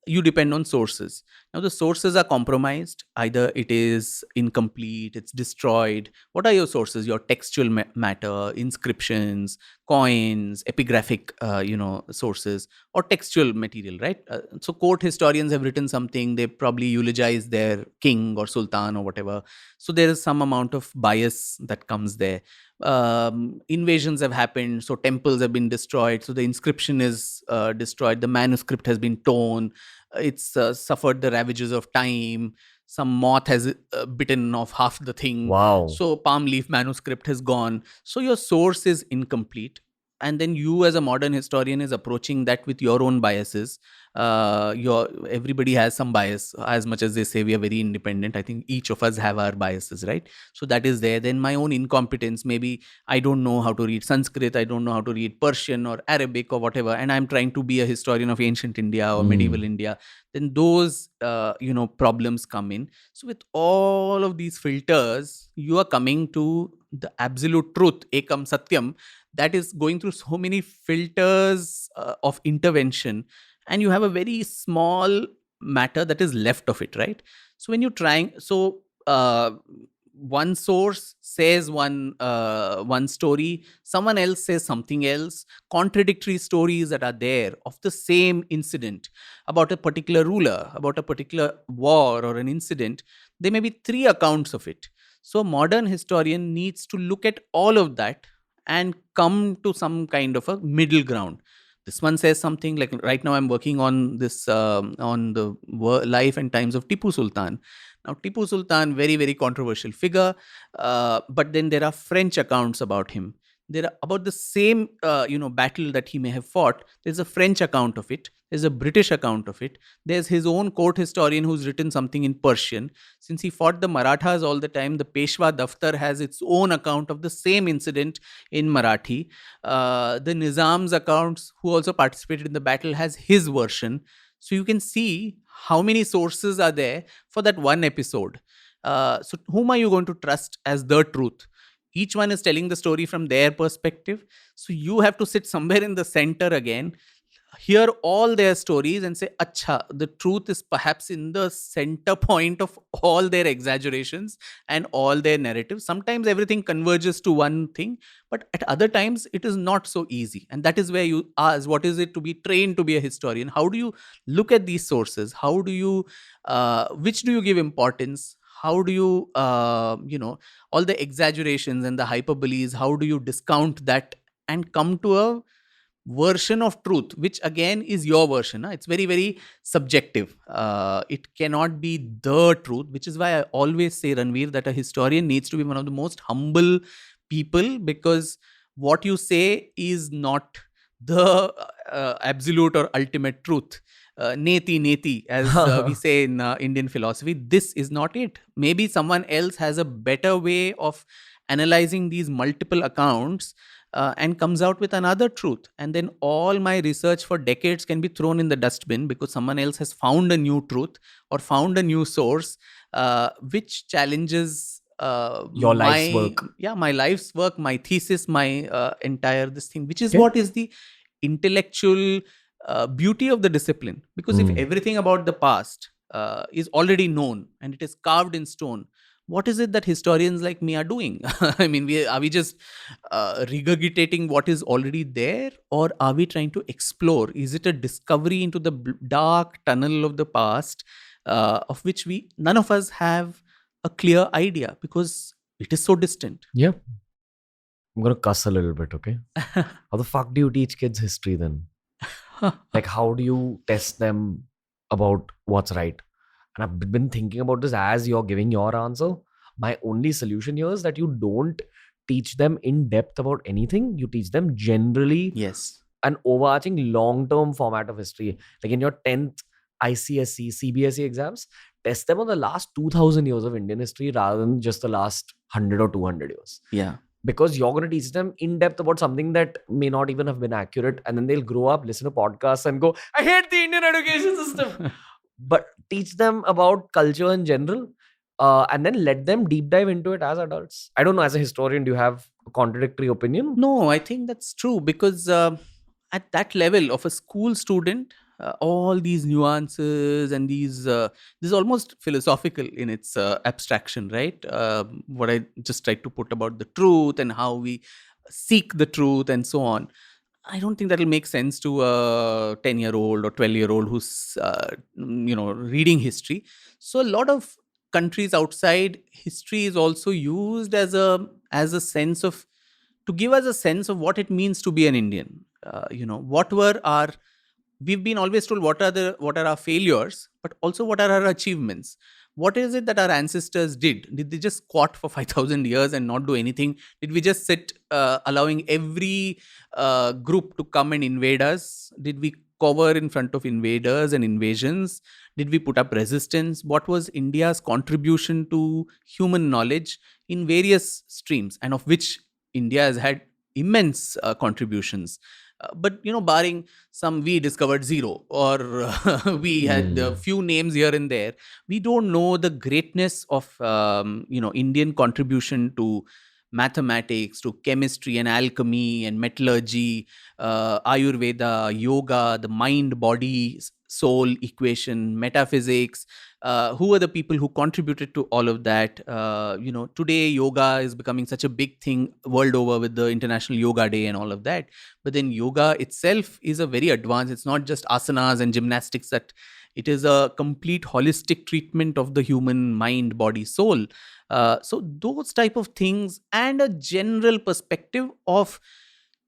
you depend on sources. Now, the sources are compromised. Either it is incomplete, it's destroyed. What are your sources? Your textual matter, inscriptions, coins, epigraphic, sources, or textual material, right? So court historians have written something. They probably eulogize their king or sultan or whatever. So there is some amount of bias that comes there. Invasions have happened, so temples have been destroyed, so the inscription is destroyed, the manuscript has been torn, it's suffered the ravages of time, some moth has bitten off half the thing. Wow. So palm leaf manuscript has gone, so your source is incomplete. And then you as a modern historian is approaching that with your own biases. Everybody has some bias. As much as they say we are very independent, I think each of us have our biases, right? So that is there. Then my own incompetence, maybe I don't know how to read Sanskrit, I don't know how to read Persian or Arabic or whatever, and I'm trying to be a historian of ancient India or medieval India. Then those problems come in. So with all of these filters, you are coming to the absolute truth, ekam satyam, that is going through so many filters of intervention. And you have a very small matter that is left of it, right? So when you're trying, so one source says one story, someone else says something else, contradictory stories that are there of the same incident, about a particular ruler, about a particular war or an incident. There may be three accounts of it. So a modern historian needs to look at all of that and come to some kind of a middle ground. This one says something, like right now I'm working on this on the life and times of Tipu Sultan. Now Tipu Sultan, very very controversial figure, but then there are French accounts about him. There are about the same battle that he may have fought. There's a French account of it, there's a British account of it, there's his own court historian who's written something in Persian. Since he fought the Marathas all the time, the Peshwa Daftar has its own account of the same incident in Marathi. The Nizam's accounts, who also participated in the battle, has his version. So you can see how many sources are there for that one episode. So whom are you going to trust as the truth? Each one is telling the story from their perspective. So you have to sit somewhere in the center again, hear all their stories and say, Acha, the truth is perhaps in the center point of all their exaggerations and all their narratives. Sometimes everything converges to one thing, but at other times it is not so easy. And that is where you ask, what is it to be trained to be a historian? How do you look at these sources? How do you, which do you give importance? How do you, all the exaggerations and the hyperboles, how do you discount that and come to a version of truth, which again is your version? It's very very subjective. It cannot be the truth, which is why I always say, Ranveer, that a historian needs to be one of the most humble people, because what you say is not the absolute or ultimate truth. Neti neti, as we say in Indian philosophy, this is not it. Maybe someone else has a better way of analyzing these multiple accounts and comes out with another truth. And then all my research for decades can be thrown in the dustbin because someone else has found a new truth or found a new source which challenges your life's work. Yeah, my life's work, my thesis, my entire this thing, which is what is the intellectual beauty of the discipline. Because if everything about the past is already known and it is carved in stone, what is it that historians like me are doing? I mean, are we just regurgitating what is already there, or are we trying to explore? Is it a discovery into the dark tunnel of the past, of which none of us have a clear idea because it is so distant? Yeah. I'm going to cuss a little bit, okay? How the fuck do you teach kids history then? Like, how do you test them about what's right? And I've been thinking about this as you're giving your answer. My only solution here is that you don't teach them in depth about anything. You teach them generally an overarching long-term format of history. Like in your 10th ICSE, CBSE exams, test them on the last 2000 years of Indian history rather than just the last 100 or 200 years. Yeah. Because you're going to teach them in depth about something that may not even have been accurate. And then they'll grow up, listen to podcasts and go, I hate the Indian education system. But teach them about culture in general and then let them deep dive into it as adults. I don't know, as a historian, do you have a contradictory opinion? No, I think that's true, because at that level of a school student, all these nuances and these, this is almost philosophical in its abstraction, right? What I just tried to put about the truth and how we seek the truth and so on. I don't think that'll make sense to a 10-year-old or 12-year-old who's, reading history. So a lot of countries outside, history is also used as a sense of, to give us a sense of what it means to be an Indian. We've been always told what are our failures, but also what are our achievements. What is it that our ancestors did? Did they just squat for 5,000 years and not do anything? Did we just sit allowing every group to come and invade us? Did we cover in front of invaders and invasions? Did we put up resistance? What was India's contribution to human knowledge in various streams, and of which India has had immense contributions? But barring some, we discovered zero, or we had a few names here and there, we don't know the greatness of Indian contribution to mathematics, to chemistry and alchemy and metallurgy, Ayurveda, yoga, the mind body soul equation, metaphysics. Who are the people who contributed to all of that? Today yoga is becoming such a big thing world over with the International Yoga Day and all of that. But then yoga itself is a very advanced. It's not just asanas and gymnastics. That it is a complete holistic treatment of the human mind, body, soul. So those type of things and a general perspective of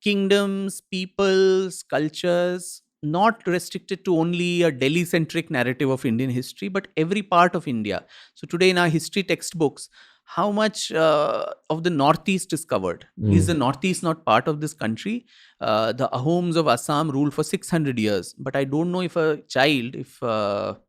kingdoms, peoples, cultures, not restricted to only a Delhi centric narrative of Indian history, but every part of India. So, today in our history textbooks, how much of the Northeast is covered? Is the Northeast not part of this country? The Ahoms of Assam ruled for 600 years, but I don't know if a child,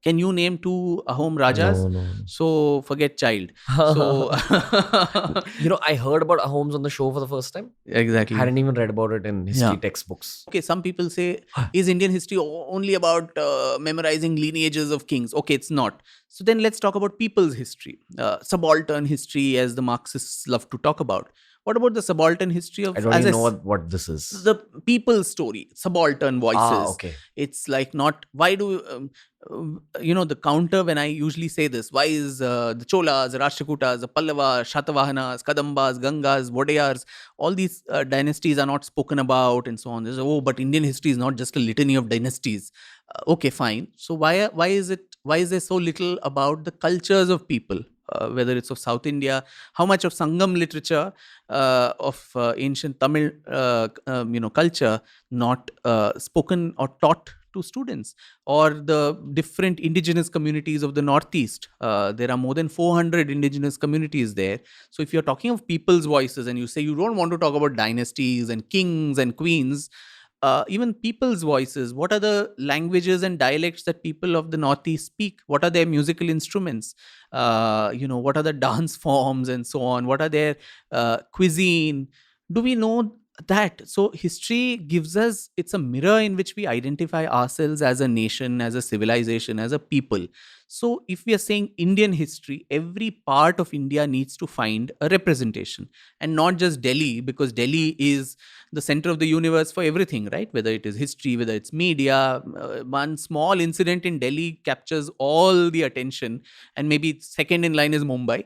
can you name 2 Ahom Rajas? No. So forget child. So I heard about Ahoms on the show for the first time. Exactly. Hadn't even read about it in history textbooks. Okay, some people say, is Indian history only about memorizing lineages of kings? Okay, it's not. So then let's talk about people's history, subaltern history, as the Marxists love to talk about. What about the subaltern history of? I don't even know what this is. The people's story, subaltern voices. Okay. It's like not. Why do the counter when I usually say this? Why is the Cholas, the Rashtrakutas, the Pallavas, Shatavahanas, Kadambas, Gangas, Vodayars, all these dynasties are not spoken about and so on? There's but Indian history is not just a litany of dynasties. Okay, fine. So why is there so little about the cultures of people? Whether it's of South India, how much of Sangam literature of ancient Tamil, culture not spoken or taught to students, or the different indigenous communities of the Northeast. There are more than 400 indigenous communities there. So if you're talking of people's voices and you say you don't want to talk about dynasties and kings and queens, even people's voices, what are the languages and dialects that people of the Northeast speak? What are their musical instruments? What are the dance forms and so on? What are their cuisine? Do we know that? So history gives us, it's a mirror in which we identify ourselves as a nation, as a civilization, as a people. So if we are saying Indian history, every part of India needs to find a representation, and not just Delhi, because Delhi is the center of the universe for everything, right? Whether it is history, whether it's media, one small incident in Delhi captures all the attention, and maybe second in line is Mumbai,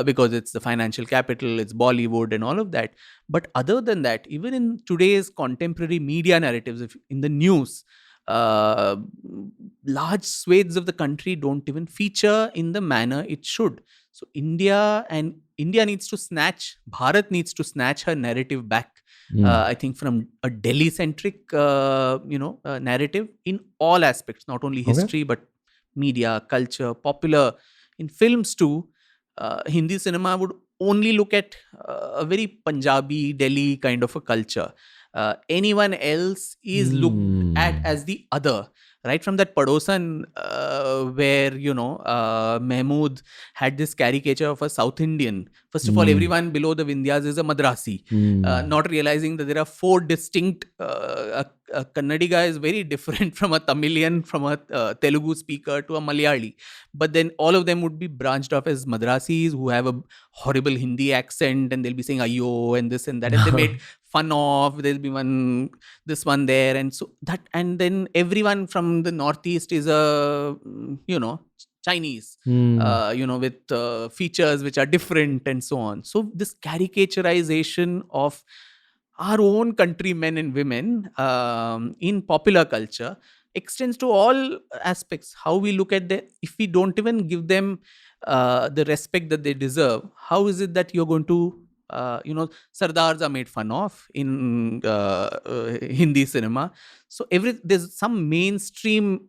because it's the financial capital, it's Bollywood and all of that. But other than that, even in today's contemporary media narratives, if in the news, large swathes of the country don't even feature in the manner it should. So India needs to snatch, Bharat needs to snatch her narrative back. I think from a Delhi-centric, narrative in all aspects, not only history, but media, culture, popular, in films too. Hindi cinema would only look at a very Punjabi, Delhi kind of a culture. Anyone else is looked at as the other. Right from that Padosan, where, Mahmood had this caricature of a South Indian. First of all, everyone below the Vindhyas is a Madrasi, not realizing that there are 4 distinct, a Kannadiga is very different from a Tamilian, from a Telugu speaker to a Malayali. But then all of them would be branched off as Madrasis who have a horrible Hindi accent, and they'll be saying AJIO and this and that. And they made fun of, there'll be this one there. And so that, and then everyone from the Northeast is Chinese, with features which are different and so on. So this caricaturization of our own countrymen and women in popular culture extends to all aspects. How we look at them, if we don't even give them the respect that they deserve, how is it that you're going to, Sardars are made fun of in Hindi cinema. So there's some mainstream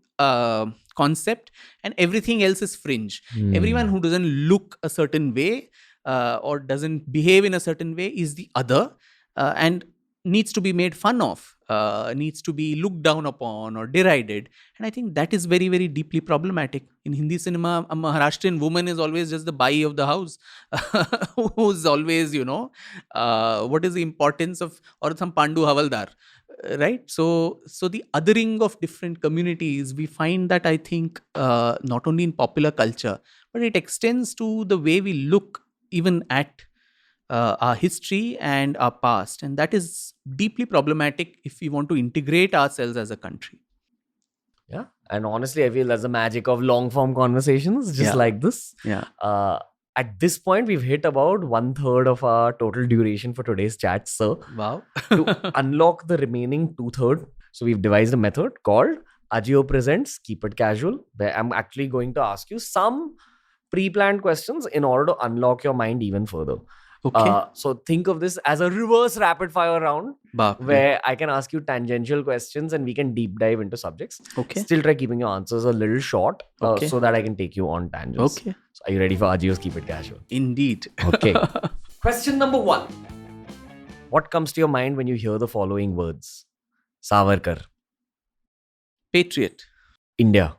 concept, and everything else is fringe. Everyone who doesn't look a certain way or doesn't behave in a certain way is the other, and needs to be made fun of, needs to be looked down upon or derided. And I think that is very, very deeply problematic. In Hindi cinema, a Maharashtrian woman is always just the bai of the house, who's always, what is the importance of, or some Pandu Havaldar, right? So the othering of different communities, we find that, I think, not only in popular culture, but it extends to the way we look even at our history and our past. And that is deeply problematic if we want to integrate ourselves as a country. Yeah. And honestly, I feel that's the magic of long form conversations, just Yeah. like this. Yeah. At this point, we've hit about 1/3 of our total duration for today's chat, sir. Wow. To unlock the remaining 2/3, so we've devised a method called AJIO Presents Keep It Casual, where I'm actually going to ask you some pre-planned questions in order to unlock your mind even further. Okay. So think of this as a reverse rapid fire round Baap re. where I can ask you tangential questions and we can deep dive into subjects. Okay. Still try keeping your answers a little short Okay. so that I can take you on tangents. Okay. So are you ready for AJIO's Keep It Casual? Indeed. Okay. Question number 1. What comes to your mind when you hear the following words? Savarkar, Patriot. India,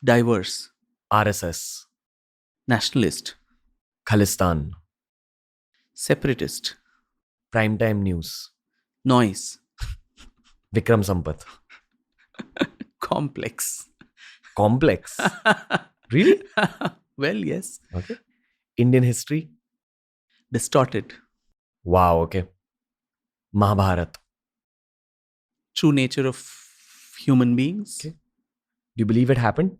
Diverse. RSS, Nationalist. Khalistan, Separatist. Primetime News, Noise. Vikram Sampath, Complex. Complex. Really? Well, yes. Okay. Indian history. Distorted. Wow, okay. Mahabharat. True nature of human beings. Okay. Do you believe it happened?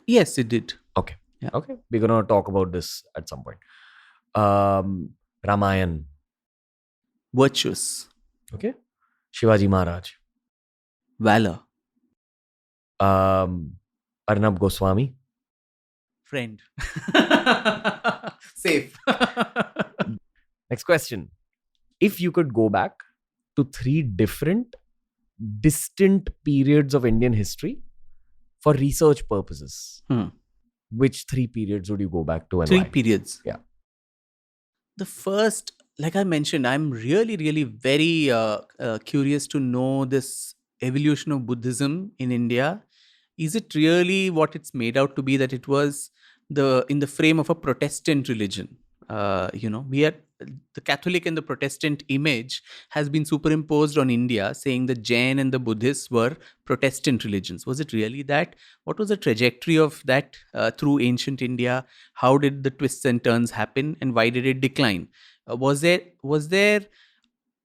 Yes, it did. Okay. Yeah. Okay. We're going to talk about this at some point. Ramayan. Virtuous. Okay. Shivaji Maharaj. Valor. Arnab Goswami. Friend. Safe. Next question. If you could go back to 3 different, distant periods of Indian history for research purposes, which 3 periods would you go back to and 3 why? periods. Yeah. The first, like I mentioned, I'm really, really very curious to know this evolution of Buddhism in India. Is it really what it's made out to be, that it was in the frame of a Protestant religion? We are the Catholic and the Protestant image has been superimposed on India, saying the Jain and the Buddhists were Protestant religions. Was it really that? What was the trajectory of that through ancient India? How did the twists and turns happen, and why did it decline? Was there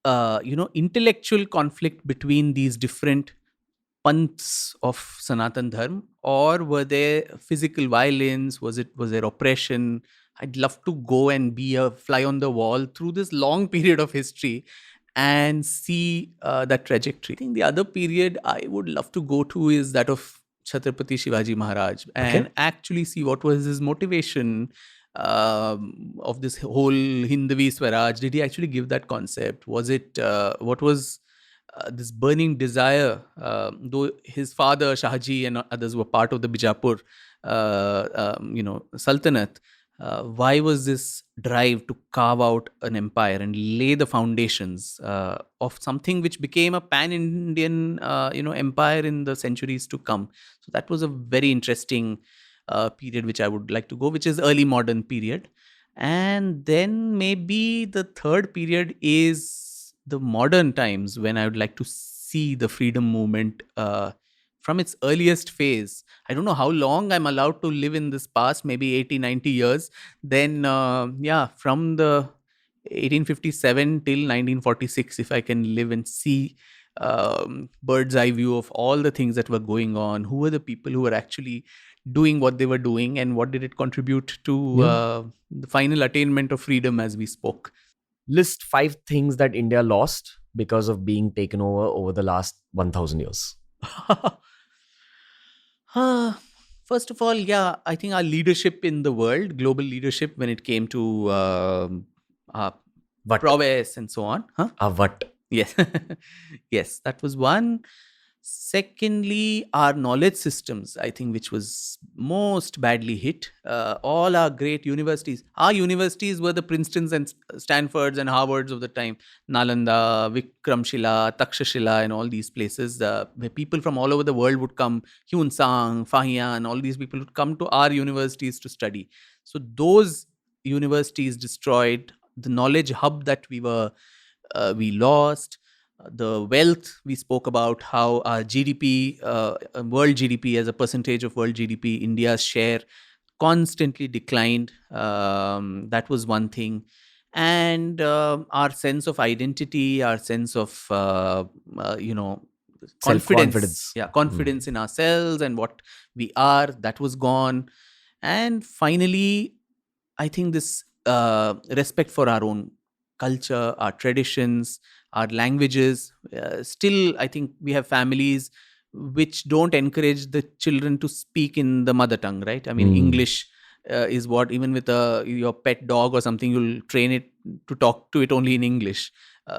intellectual conflict between these different panths of Sanatan Dharma, or were there physical violence? Was there oppression? I'd love to go and be a fly on the wall through this long period of history and see that trajectory. I think the other period I would love to go to is that of Chhatrapati Shivaji Maharaj and actually see what was his motivation of this whole Hindavi Swaraj. Did he actually give that concept? Was it, what was this burning desire, though his father Shahji and others were part of the Bijapur Sultanate, why was this drive to carve out an empire and lay the foundations of something which became a pan-Indian empire in the centuries to come? So that was a very interesting period which I would like to go, which is early modern period. And then maybe the third period is the modern times, when I would like to see the freedom movement from its earliest phase. I don't know how long I'm allowed to live in this past, maybe 80, 90 years. Then, from the 1857 till 1946, if I can live and see bird's eye view of all the things that were going on, who were the people who were actually doing what they were doing, and what did it contribute to the final attainment of freedom as we spoke. List 5 things that India lost because of being taken over the last 1,000 years. First of all, I think our leadership in the world, global leadership, when it came to prowess and so on. What? Yes. Yes, that was one. Secondly, our knowledge systems, I think, which was most badly hit. All our great universities. Our universities were the Princetons and Stanfords and Harvards of the time. Nalanda, Vikramshila, Takshashila, and all these places where people from all over the world would come. Hyun Sang, Fahian, all these people would come to our universities to study. So those universities destroyed. The knowledge hub that we lost. The wealth, we spoke about how our GDP, world GDP as a percentage of world GDP, India's share constantly declined. That was one thing. And our sense of identity, our sense of, Self-confidence. confidence in ourselves and what we are, that was gone. And finally, I think this respect for our own culture, our traditions, our languages. Still, I think we have families which don't encourage the children to speak in the mother tongue, right? I mean, English is what, even with your pet dog or something, you'll train it to talk to it only in English.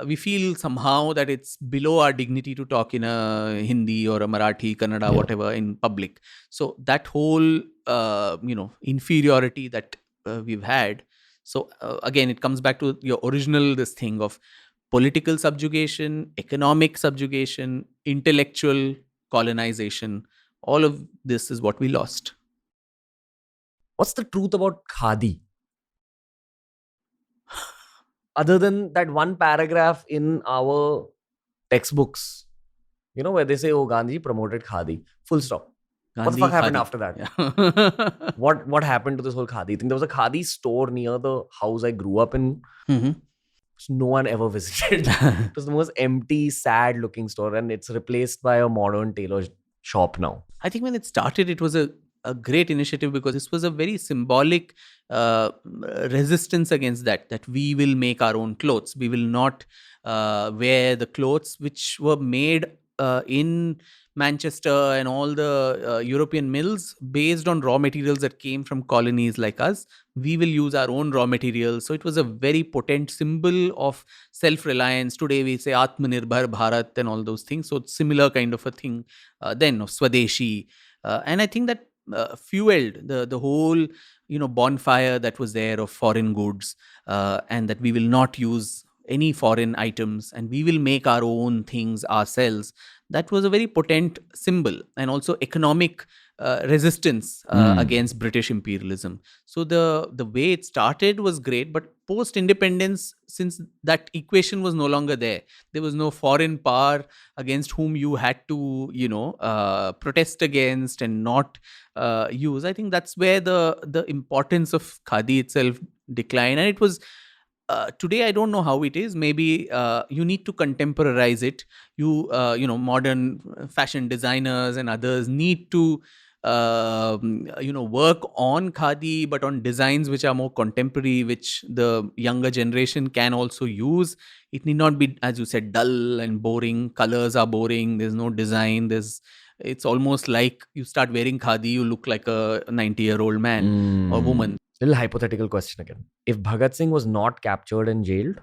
We feel somehow that it's below our dignity to talk in a Hindi or a Marathi, Kannada, whatever, in public. So that whole, inferiority that we've had. So again, it comes back to your original, this thing of political subjugation, economic subjugation, intellectual colonization. All of this is what we lost. What's the truth about khadi? Other than that one paragraph in our textbooks, where they say, oh, Gandhi promoted khadi. Full stop. What the fuck happened after that? Yeah. What happened to this whole khadi thing? There was a khadi store near the house I grew up in. No one ever visited. It was the most empty, sad looking store, and it's replaced by a modern tailor shop now. I think when it started, it was a great initiative because this was a very symbolic resistance against that we will make our own clothes. We will not wear the clothes which were made in Manchester and all the European mills based on raw materials that came from colonies like us. We will use our own raw materials. So it was a very potent symbol of self-reliance. Today we say Atmanirbhar Bharat and all those things. So it's similar kind of a thing then of Swadeshi. And I think that fueled the whole bonfire that was there of foreign goods, and that we will not use any foreign items and we will make our own things ourselves. That was a very potent symbol, and also economic resistance against British imperialism. So the way it started was great, but post independence, since that equation was no longer there was no foreign power against whom you had to protest against and not use. I think that's where the importance of khadi itself declined, and it was today I don't know how it is. Maybe you need to contemporize it. Modern fashion designers and others need to work on khadi, but on designs which are more contemporary, which the younger generation can also use. It need not be, as you said, dull and boring. Colors are boring. There's no design. It's almost like you start wearing khadi, you look like a 90-year-old man or woman. Little hypothetical question again. If Bhagat Singh was not captured and jailed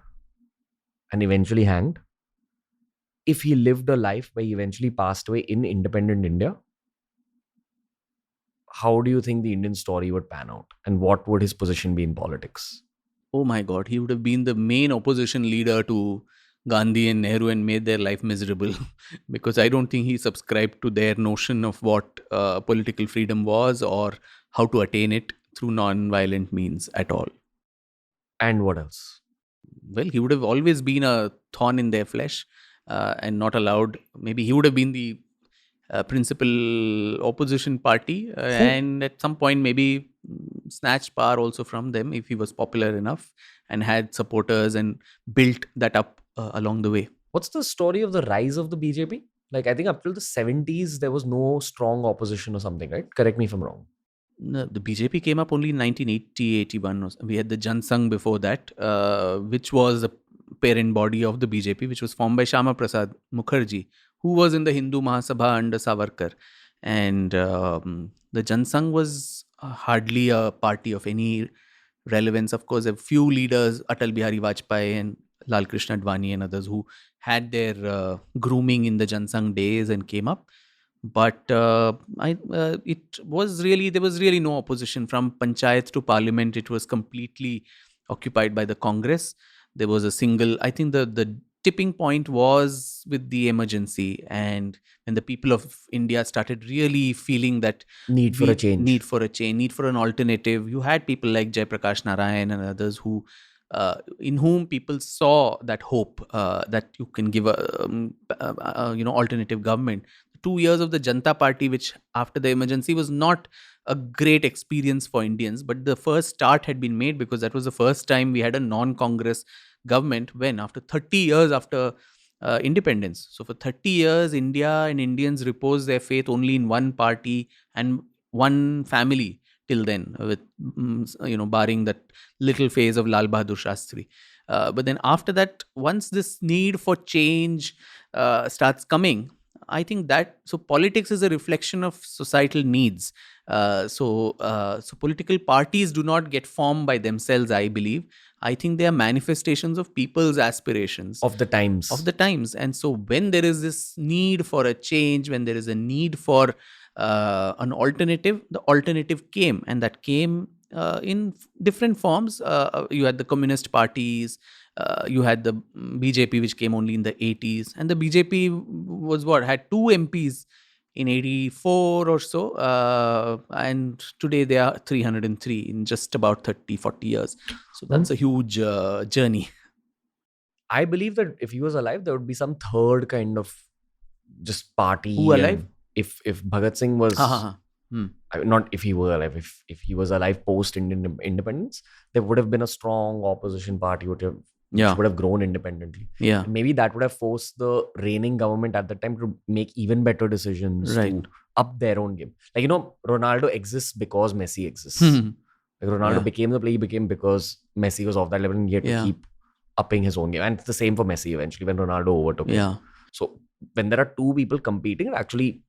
and eventually hanged, if he lived a life where he eventually passed away in independent India, how do you think the Indian story would pan out? And what would his position be in politics? Oh my God, he would have been the main opposition leader to Gandhi and Nehru and made their life miserable because I don't think he subscribed to their notion of what political freedom was or how to attain it through non-violent means at all. And what else? Well, he would have always been a thorn in their flesh and not allowed. Maybe he would have been the principal opposition party and at some point maybe snatched power also from them if he was popular enough and had supporters and built that up along the way. What's the story of the rise of the BJP? Like, I think up till the 70s, there was no strong opposition or something, right? Correct me if I'm wrong. No, the BJP came up only in 1980, 81. We had the Unsung before that, which was the parent body of the BJP, which was formed by Shyama Prasad Mukherjee, who was in the Hindu Mahasabha under Savarkar. And the Unsung was hardly a party of any relevance. Of course, a few leaders, Atal Bihari Vajpayee and Lal Krishna Advani and others, who had their grooming in the Unsung days and came up. But it was really, there was really no opposition from panchayat to parliament. It was completely occupied by the Congress. There was a single, I think the tipping point was with the emergency, and when the people of India started really feeling that need for a change, need for an alternative. You had people like Jaiprakash Narayan and others who in whom people saw that hope that you can give a alternative government. 2 years of the Janata Party, which after the emergency was not a great experience for Indians, but the first start had been made because that was the first time we had a non-Congress government when after 30 years after independence. So for 30 years, India and Indians repose their faith only in one party and one family till then, with barring that little phase of Lal Bahadur Shastri. But then after that, once this need for change starts coming, I think that so politics is a reflection of societal needs. So political parties do not get formed by themselves, I believe. I think they are manifestations of people's aspirations of the times. And so when there is this need for a change, when there is a need for an alternative, the alternative came, and that came in different forms. You had the communist parties, you had the BJP, which came only in the 80s, and the BJP was had 2 MPs in 84 or so, and today they are 303 in just about 30-40 years. So that's a huge journey. I believe that if he was alive, there would be some third kind of just party. Who alive? If Bhagat Singh was not if he were alive, if he was alive post independence, there would have been a strong opposition party which would have grown independently. Yeah, and maybe that would have forced the reigning government at the time to make even better decisions, to up their own game. Like, Ronaldo exists because Messi exists. Like Ronaldo became the player he became because Messi was off that level, and he had to keep upping his own game. And it's the same for Messi eventually when Ronaldo overtook him. So when there are two people competing, it actually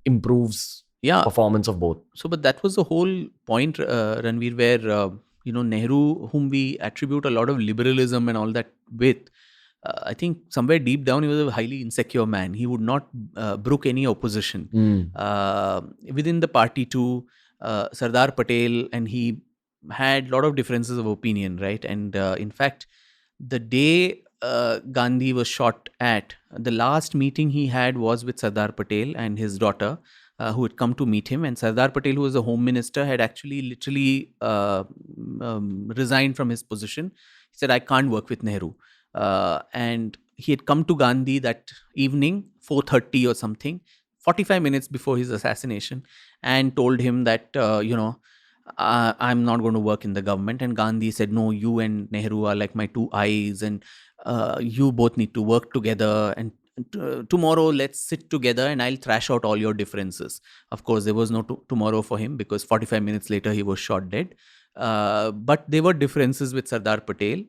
improves performance of both. So, but that was the whole point, Ranveer, where Nehru, whom we attribute a lot of liberalism and all that with, I think somewhere deep down he was a highly insecure man. He would not brook any opposition. Within the party too, Sardar Patel and he had a lot of differences of opinion, right? And in fact, the day Gandhi was shot at, the last meeting he had was with Sardar Patel and his daughter, who had come to meet him. And Sardar Patel, who was the home minister, had actually literally resigned from his position. He said, I can't work with Nehru. And he had come to Gandhi that evening, 4:30 or something, 45 minutes before his assassination, and told him that, I'm not going to work in the government. And Gandhi said, no, you and Nehru are like my two eyes, and you both need to work together. And tomorrow let's sit together and I'll thrash out all your differences. Of course, there was no tomorrow for him, because 45 minutes later he was shot dead. But there were differences with Sardar Patel,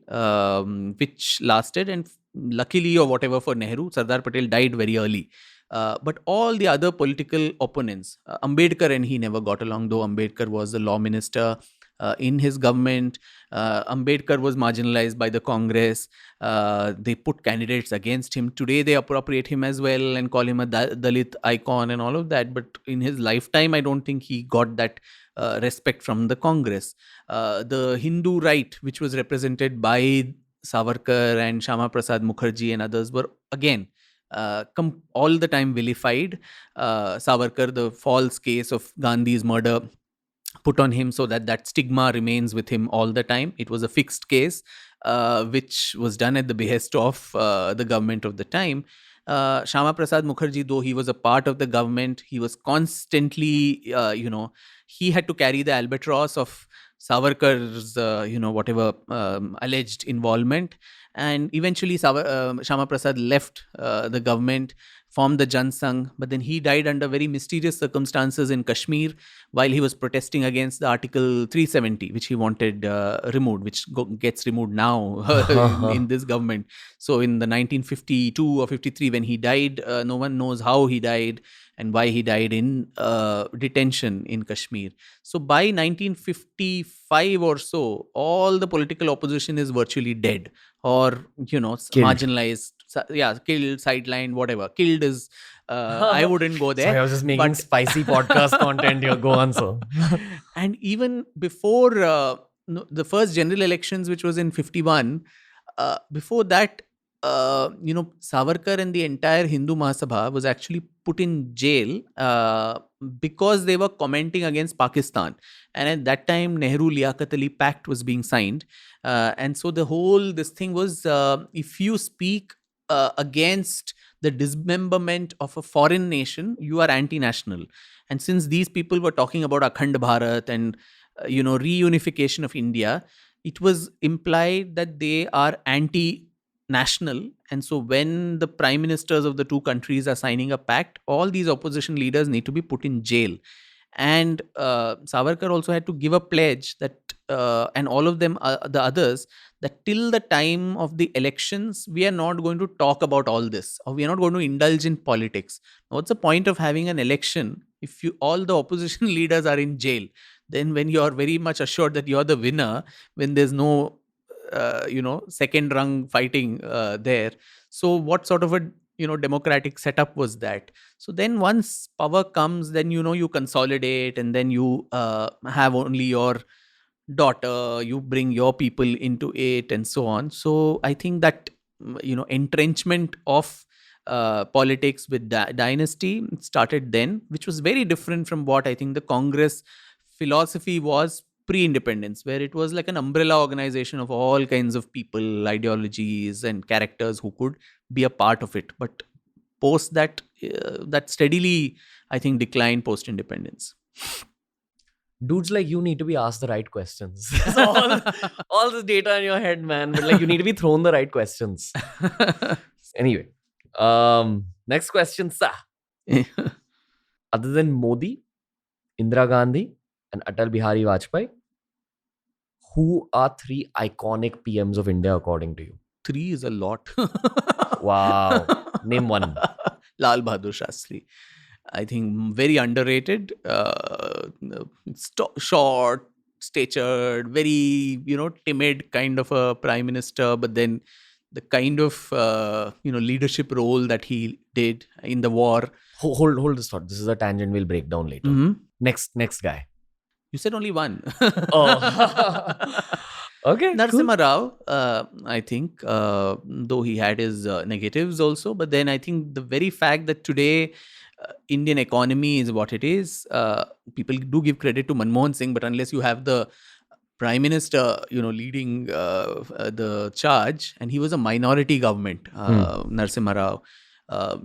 which lasted, and luckily or whatever for Nehru, Sardar Patel died very early. But all the other political opponents, Ambedkar and he never got along, though Ambedkar was the law minister in his government. Ambedkar was marginalized by the Congress. They put candidates against him. Today they appropriate him as well and call him a Dalit icon and all of that. But in his lifetime, I don't think he got that respect from the Congress. The Hindu right, which was represented by Savarkar and Shama Prasad Mukherjee and others, were again all the time vilified. Savarkar, the false case of Gandhi's murder put on him so that stigma remains with him all the time. It was a fixed case, which was done at the behest of the government of the time. Shama Prasad Mukherjee, though he was a part of the government, he was constantly, he had to carry the albatross of Savarkar's, whatever alleged involvement. And eventually Shama Prasad left the government, formed the unsung, but then he died under very mysterious circumstances in Kashmir while he was protesting against the Article 370, which he wanted removed, which gets removed now in this government. So in the 1952 or 53, when he died, no one knows how he died and why he died in detention in Kashmir. So by 1955 or so, all the political opposition is virtually dead or, marginalized. Killed, sidelined, whatever. Killed is, I wouldn't go there. Sorry, I was just making spicy podcast content here. Go on, sir. And even before the first general elections, which was in 51, before that, Savarkar and the entire Hindu Mahasabha was actually put in jail because they were commenting against Pakistan. And at that time, Nehru-Liaquat Ali Pact was being signed. And so this thing was, if you speak against the dismemberment of a foreign nation, you are anti-national. And since these people were talking about Akhand Bharat and, reunification of India, it was implied that they are anti-national national. And so when the prime ministers of the two countries are signing a pact, all these opposition leaders need to be put in jail. And Savarkar also had to give a pledge that, and all of them, the others, that till the time of the elections, we are not going to talk about all this, or we are not going to indulge in politics. What's the point of having an election if all the opposition leaders are in jail? Then when you are very much assured that you are the winner, when there's no second rung fighting there, so what sort of a democratic setup was that? So then once power comes, then you consolidate, and then you have only your daughter, you bring your people into it, and so on. So I think that entrenchment of politics with dynasty started then, which was very different from what I think the Congress philosophy was pre-independence, where it was like an umbrella organization of all kinds of people, ideologies, and characters who could be a part of it. But post that, that steadily, I think, declined post-independence. Dudes like you need to be asked the right questions. all this data in your head, man. But you need to be thrown the right questions. Anyway, next question, sir. Other than Modi, Indira Gandhi, and Atal Bihari Vajpayee, who are 3 iconic PMs of India according to you? 3 is a lot. Wow. Name one. Lal Bahadur Shastri. I think very underrated. Short, statured, very timid kind of a prime minister, but then the kind of leadership role that he did in the war. Hold this thought. This is a tangent we'll break down later. Mm-hmm. Next guy. You said only one. Oh. Okay. Narasimha Rao, I think, though he had his negatives also, but then I think the very fact that today Indian economy is what it is, people do give credit to Manmohan Singh, but unless you have the prime minister, leading the charge, and he was a minority government, Narasimha Rao.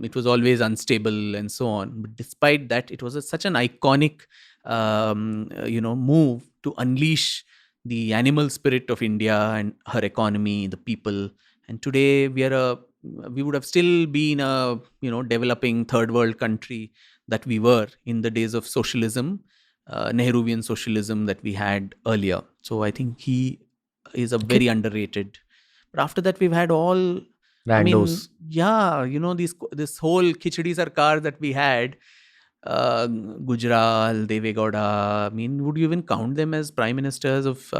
It was always unstable and so on. But despite that, it was such an iconic, move to unleash the animal spirit of India and her economy, the people. And today we would have still been a developing third world country that we were in the days of socialism, Nehruvian socialism that we had earlier. So I think he is a very underrated. But after that, we've had all randos. This whole Khichdi Sarkar that we had, Gujral, Deve Gowda. Would you even count them as prime ministers of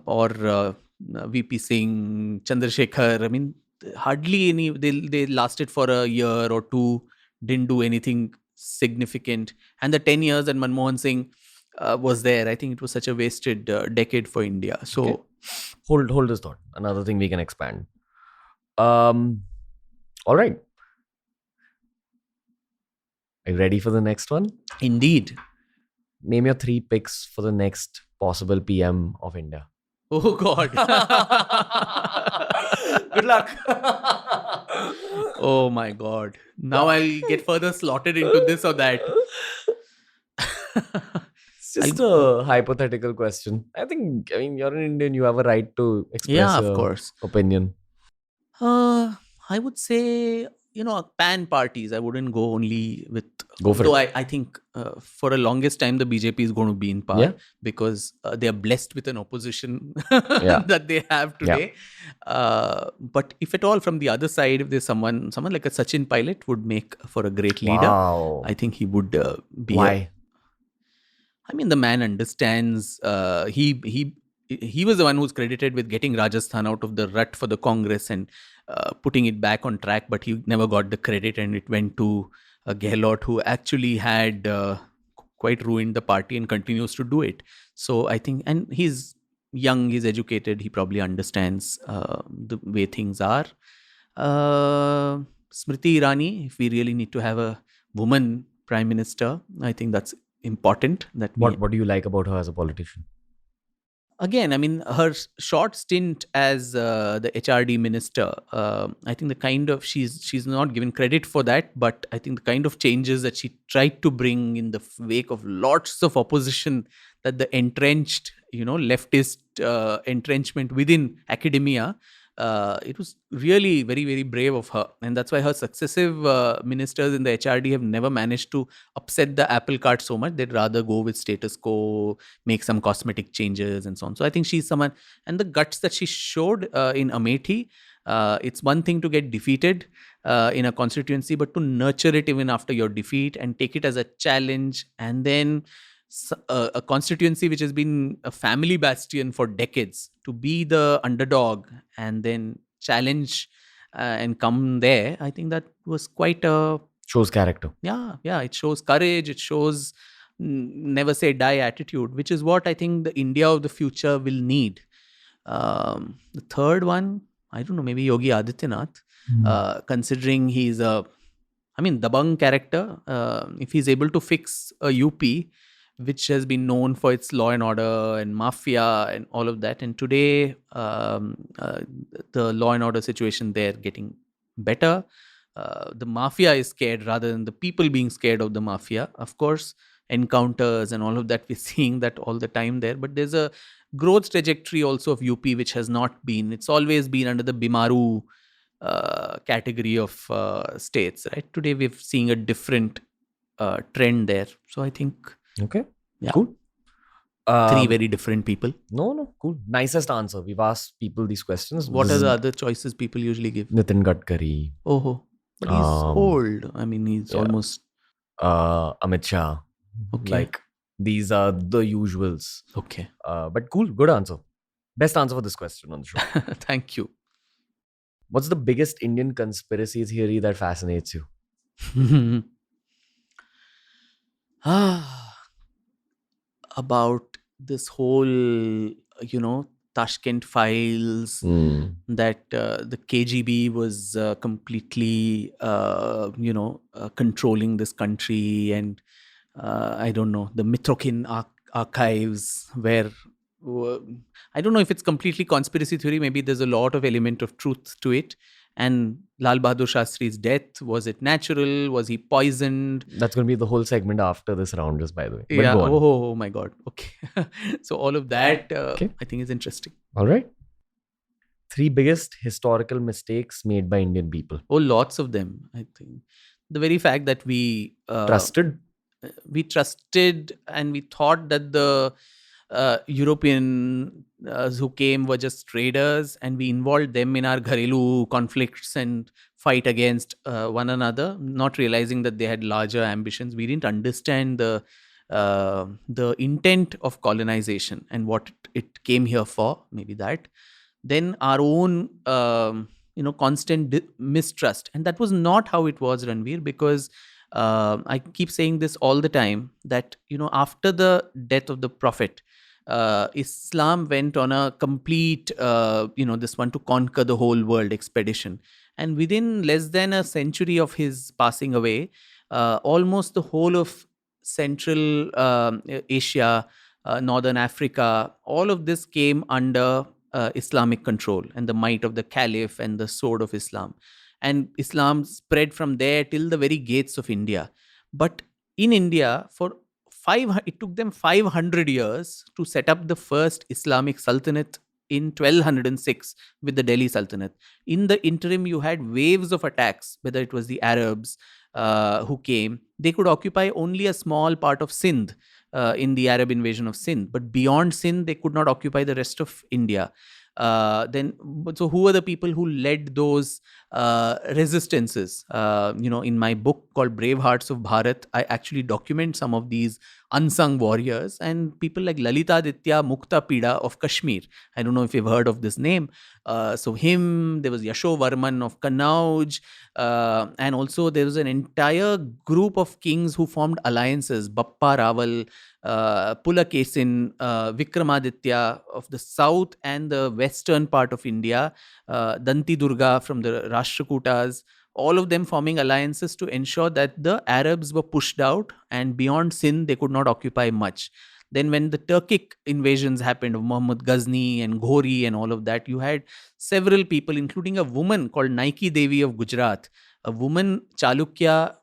or VP Singh, Chandrasekhar? Hardly any. They lasted for a year or two, didn't do anything significant. And the 10 years that Manmohan Singh was there, I think it was such a wasted decade for India. So hold this thought. Another thing we can expand. All right. Are you ready for the next one? Indeed. Name your 3 picks for the next possible PM of India. Oh God. Good luck. Oh my God. Now I'll get further slotted into this or that. It's just a hypothetical question. I mean, you're an Indian. You have a right to express your opinion. I would say, pan parties. I wouldn't go only with. Go for it. I think for the longest time, the BJP is going to be in power because they are blessed with an opposition that they have today. But if at all from the other side, if there's someone like a Sachin Pilot would make for a great leader. Wow. I think he would be. Why? The man understands. He was the one who's credited with getting Rajasthan out of the rut for the Congress and putting it back on track, but he never got the credit, and it went to Gehlot, who actually had quite ruined the party and continues to do it. So I think, and he's young, he's educated, he probably understands the way things are. Smriti Irani, if we really need to have a woman prime minister, I think that's important. What do you like about her as a politician? Again, her short stint as the HRD minister, I think she's not given credit for that, but I think the kind of changes that she tried to bring in the wake of lots of opposition that the entrenched, leftist entrenchment within academia it was really very, very brave of her. And that's why her successive ministers in the HRD have never managed to upset the apple cart so much. They'd rather go with status quo, make some cosmetic changes and so on. So I think she's someone, and the guts that she showed in Amethi, it's one thing to get defeated in a constituency, but to nurture it even after your defeat and take it as a challenge, and then a constituency which has been a family bastion for decades, to be the underdog and then challenge and come there, I think that was quite a... Shows character. Yeah, it shows courage, it shows never say die attitude, which is what I think the India of the future will need. The third one, I don't know, maybe Yogi Adityanath, considering he's Dabang character, if he's able to fix a UP, which has been known for its law and order and mafia and all of that. And today, the law and order situation there getting better. The mafia is scared rather than the people being scared of the mafia. Of course, encounters and all of that, we're seeing that all the time there. But there's a growth trajectory also of UP, which has not been. It's always been under the Bimaru category of states, right? Today, we're seeing a different trend there. So I think... Okay. Yeah. Cool. Three very different people. No. Cool. Nicest answer. We've asked people these questions. What are the other choices people usually give? Nitin Gadkari. Oh. But he's old. I mean, he's almost... Amit Shah. Okay. Like, these are the usuals. Okay. But cool. Good answer. Best answer for this question on the show. Thank you. What's the biggest Indian conspiracy theory that fascinates you? About this whole, Tashkent files, that the KGB was completely, controlling this country, and I don't know, the Mitrokin archives, where I don't know if it's completely conspiracy theory. Maybe there's a lot of element of truth to it. And Lal Bahadur Shastri's death, was it natural? Was he poisoned? That's going to be the whole segment after this round, just by the way. But Yeah. go on. Oh my God. Okay. So all of that, I think is interesting. All right. 3 biggest historical mistakes made by Indian people. Oh, lots of them, I think. The very fact that we Trusted. And we thought that the Europeans who came were just traders, and we involved them in our Gharelu conflicts and fight against one another, not realizing that they had larger ambitions. We didn't understand the intent of colonization and what it came here for. Maybe that. Then our own constant mistrust, and that was not how it was, Ranveer, because I keep saying this all the time, that after the death of the Prophet, Islam went on a complete, this one to conquer the whole world expedition. And within less than a century of his passing away, almost the whole of Central Asia, Northern Africa, all of this came under Islamic control and the might of the Caliph and the sword of Islam. And Islam spread from there till the very gates of India. But in India, it took them 500 years to set up the first Islamic Sultanate in 1206 with the Delhi Sultanate. In the interim, you had waves of attacks, whether it was the Arabs who came. They could occupy only a small part of Sindh in the Arab invasion of Sindh. But beyond Sindh, they could not occupy the rest of India. So who are the people who led those resistances? In my book called Bravehearts of Bharat, I actually document some of these unsung warriors, and people like Lalitaditya Mukta Pida of Kashmir. I don't know if you've heard of this name. So him, there was Yasho Varman of Kannauj, and also there was an entire group of kings who formed alliances. Bappa Rawal, Pulakesin, Vikramaditya of the south and the western part of India, Danti Durga from the Rashtrakutas, all of them forming alliances to ensure that the Arabs were pushed out, and beyond Sindh they could not occupy much. Then when the Turkic invasions happened of Muhammad Ghazni and Ghori and all of that, you had several people, including a woman called Naiki Devi of Gujarat, a woman Chalukya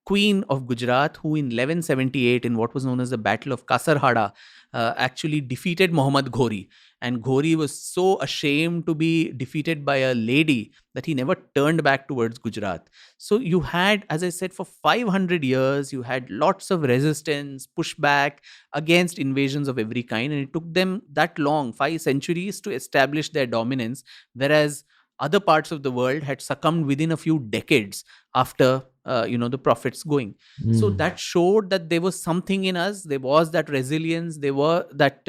queen of Gujarat, who in 1178, in what was known as the Battle of Kasarhada, actually defeated Muhammad Ghori. And Ghori was so ashamed to be defeated by a lady that he never turned back towards Gujarat. So you had, as I said, for 500 years, you had lots of resistance, pushback against invasions of every kind. And it took them that long, 5 centuries, to establish their dominance, whereas other parts of the world had succumbed within a few decades after the prophets going. So that showed that there was something in us. There was that resilience. There were that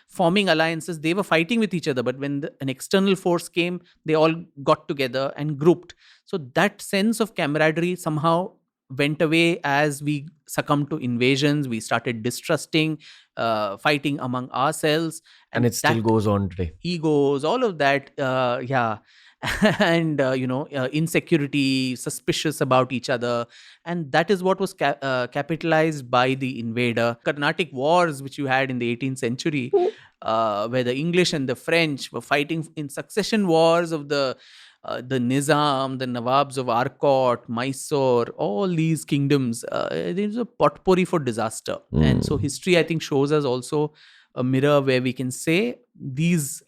forming alliances. They were fighting with each other, but when an external force came, they all got together and grouped. So that sense of camaraderie somehow went away as we succumbed to invasions. We started distrusting, fighting among ourselves, and it still goes on today. Egos, all of that, and insecurity, suspicious about each other, and that is what was capitalized by the invader. Carnatic wars, which you had in the 18th century, where the English and the French were fighting in succession wars of the Nizam, the Nawabs of Arcot, Mysore, all these kingdoms. There's a potpourri for disaster. And so history, I think, shows us also a mirror where we can say these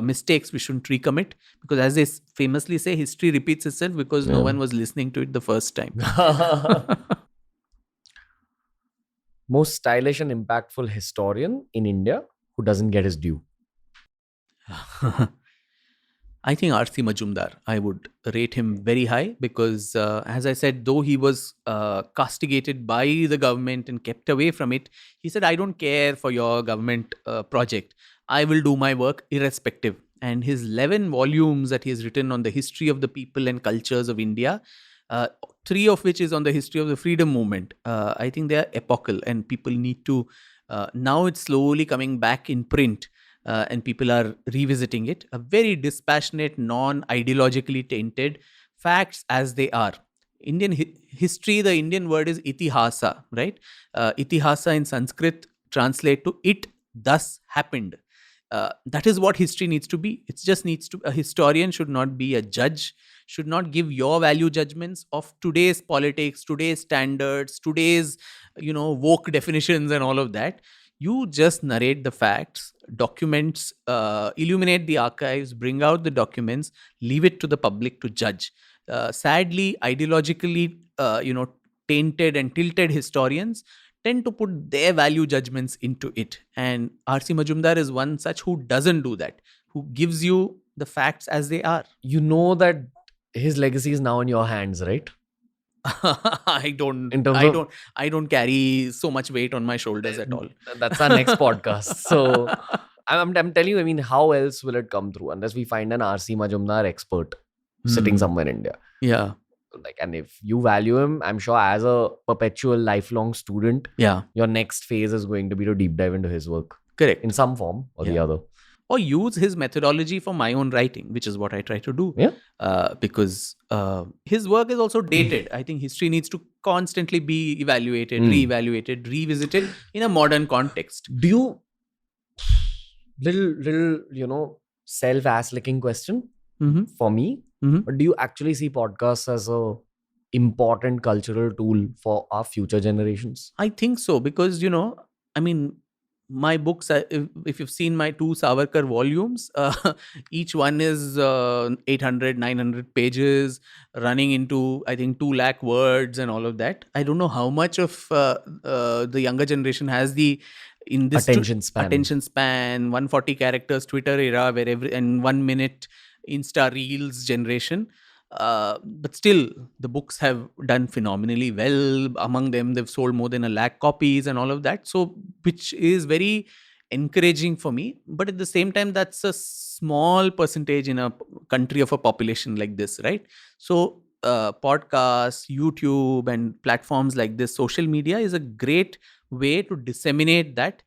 mistakes we shouldn't recommit, because as they famously say, history repeats itself because no one was listening to it the first time. Most stylish and impactful historian in India who doesn't get his due? I think ARSC Majumdar. I would rate him very high because, as I said, though he was castigated by the government and kept away from it, he said, I don't care for your government project. I will do my work irrespective. And his 11 volumes that he has written on the history of the people and cultures of India, 3 of which is on the history of the freedom movement. I think they are epochal, and people need to, now it's slowly coming back in print. And people are revisiting it. A very dispassionate, non-ideologically tainted, facts as they are. Indian history, the Indian word is itihasa, right? Itihasa in Sanskrit translate to it thus happened. That is what history needs to be. It just needs to, a historian should not be a judge, should not give your value judgments of today's politics, today's standards, today's, woke definitions and all of that. You just narrate the facts, documents, illuminate the archives, bring out the documents, leave it to the public to judge. Sadly, ideologically, tainted and tilted historians tend to put their value judgments into it. And ARSC Majumdar is one such who doesn't do that, who gives you the facts as they are. You know that his legacy is now in your hands, right? I don't carry so much weight on my shoulders at all. That's our next podcast. So I'm telling you, I mean, how else will it come through unless we find an ARSC Majumdar expert sitting somewhere in India? Yeah. And if you value him, I'm sure as a perpetual lifelong student, your next phase is going to be to deep dive into his work. Correct. In some form or the other. Or use his methodology for my own writing, which is what I try to do. Because his work is also dated. I think history needs to constantly be evaluated, reevaluated, revisited in a modern context. Do you, little self-ass licking question for me, but do you actually see podcasts as a important cultural tool for our future generations? I think so, because, my books, if you've seen my 2 Savarkar volumes, each one is 800, 900 pages, running into, I think, 2 lakh words and all of that. I don't know how much of the younger generation has in this attention span, 140 characters Twitter era, where and 1 minute Insta Reels generation. But still, the books have done phenomenally well. Among them, they've sold more than 1 lakh copies and all of that. So, which is very encouraging for me. But at the same time, that's a small percentage in a country of a population like this, right? So, podcasts, YouTube, and platforms like this, social media is a great way to disseminate that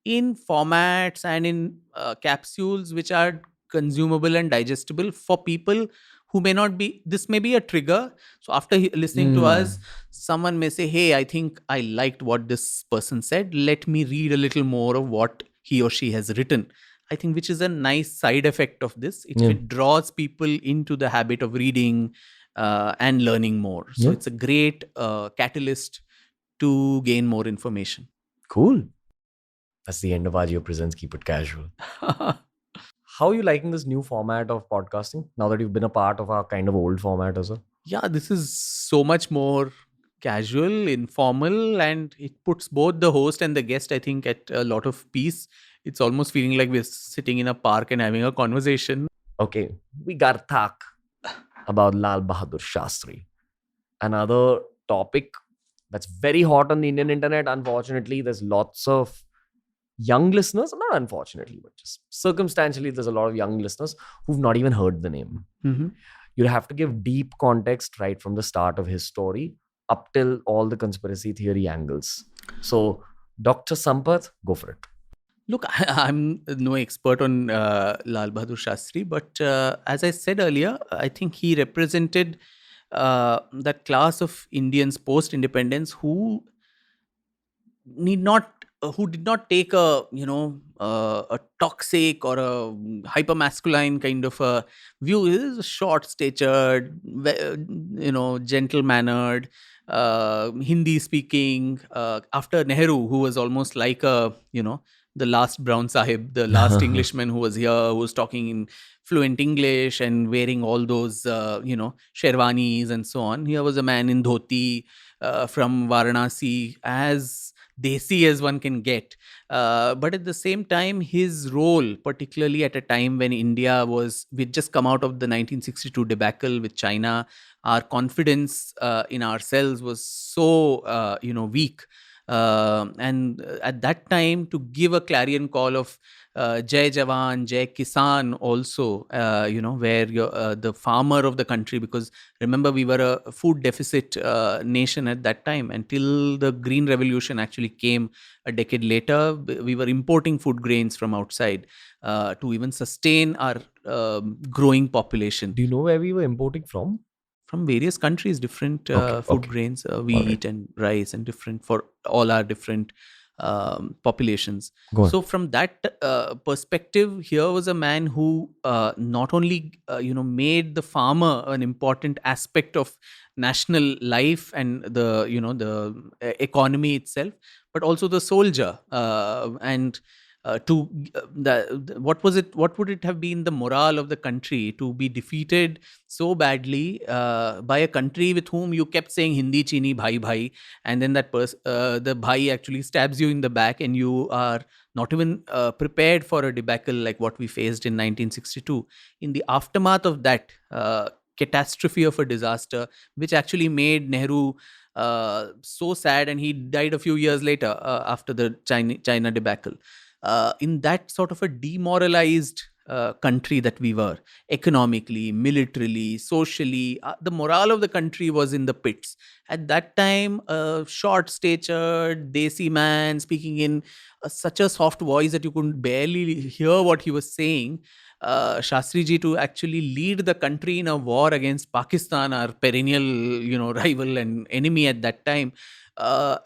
in formats and in capsules which are consumable and digestible for people who may not be, this may be a trigger. So after listening to us, someone may say, hey, I think I liked what this person said. Let me read a little more of what he or she has written. I think which is a nice side effect of this. It draws people into the habit of reading and learning more. So it's a great catalyst to gain more information. Cool. That's the end of AJIO Presents Keep It Casual. How are you liking this new format of podcasting now that you've been a part of our kind of old format as well? Yeah, this is so much more casual, informal, and it puts both the host and the guest, I think, at a lot of peace. It's almost feeling like we're sitting in a park and having a conversation. Okay, we got to talk about Lal Bahadur Shastri. Another topic that's very hot on the Indian internet. Unfortunately, there's lots of young listeners, not unfortunately, but just circumstantially, there's a lot of young listeners who've not even heard the name. Mm-hmm. You'll have to give deep context right from the start of his story up till all the conspiracy theory angles. So, Dr. Sampath, go for it. Look, I'm no expert on Lal Bahadur Shastri, but as I said earlier, I think he represented that class of Indians post-independence who who did not take a toxic or a hyper masculine kind of a view. He is short statured, gentle mannered, Hindi speaking. After Nehru, who was almost like the last Brown Sahib, the last Englishman who was here, who was talking in fluent English and wearing all those sherwanis and so on. Here was a man in dhoti from Varanasi, as desi as one can get. But at the same time, his role, particularly at a time when we'd just come out of the 1962 debacle with China, our confidence in ourselves was so, weak. And at that time, to give a clarion call of Jai Jawan, Jai Kisan also, where the farmer of the country, because remember, we were a food deficit nation at that time until the Green Revolution actually came a decade later. We were importing food grains from outside to even sustain our growing population. Do you know where we were importing from? From various countries, different food grains, wheat and rice, and different for all our different populations. So from that perspective, here was a man who not only made the farmer an important aspect of national life and the economy itself, but also the soldier and what would it have been the morale of the country to be defeated so badly by a country with whom you kept saying Hindi chini bhai bhai, and then the bhai actually stabs you in the back, and you are not even prepared for a debacle like what we faced in 1962. In the aftermath of that catastrophe of a disaster, which actually made Nehru so sad, and he died a few years later after the China debacle. In that sort of a demoralized country that we were, economically, militarily, socially, the morale of the country was in the pits. At that time, a short-statured, desi man speaking in such a soft voice that you could barely hear what he was saying, Shastri ji, to actually lead the country in a war against Pakistan, our perennial, rival and enemy at that time,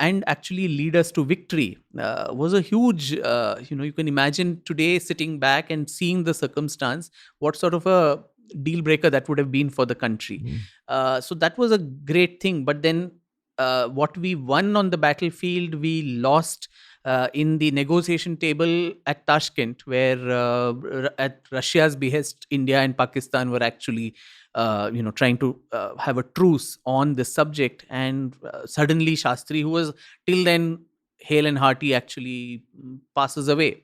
and actually lead us to victory, was a huge, you can imagine today sitting back and seeing the circumstance, what sort of a deal breaker that would have been for the country. So that was a great thing. But then what we won on the battlefield, we lost in the negotiation table at Tashkent, where at Russia's behest, India and Pakistan were actually trying to have a truce on this subject. And suddenly Shastri, who was till then hale and hearty, actually passes away.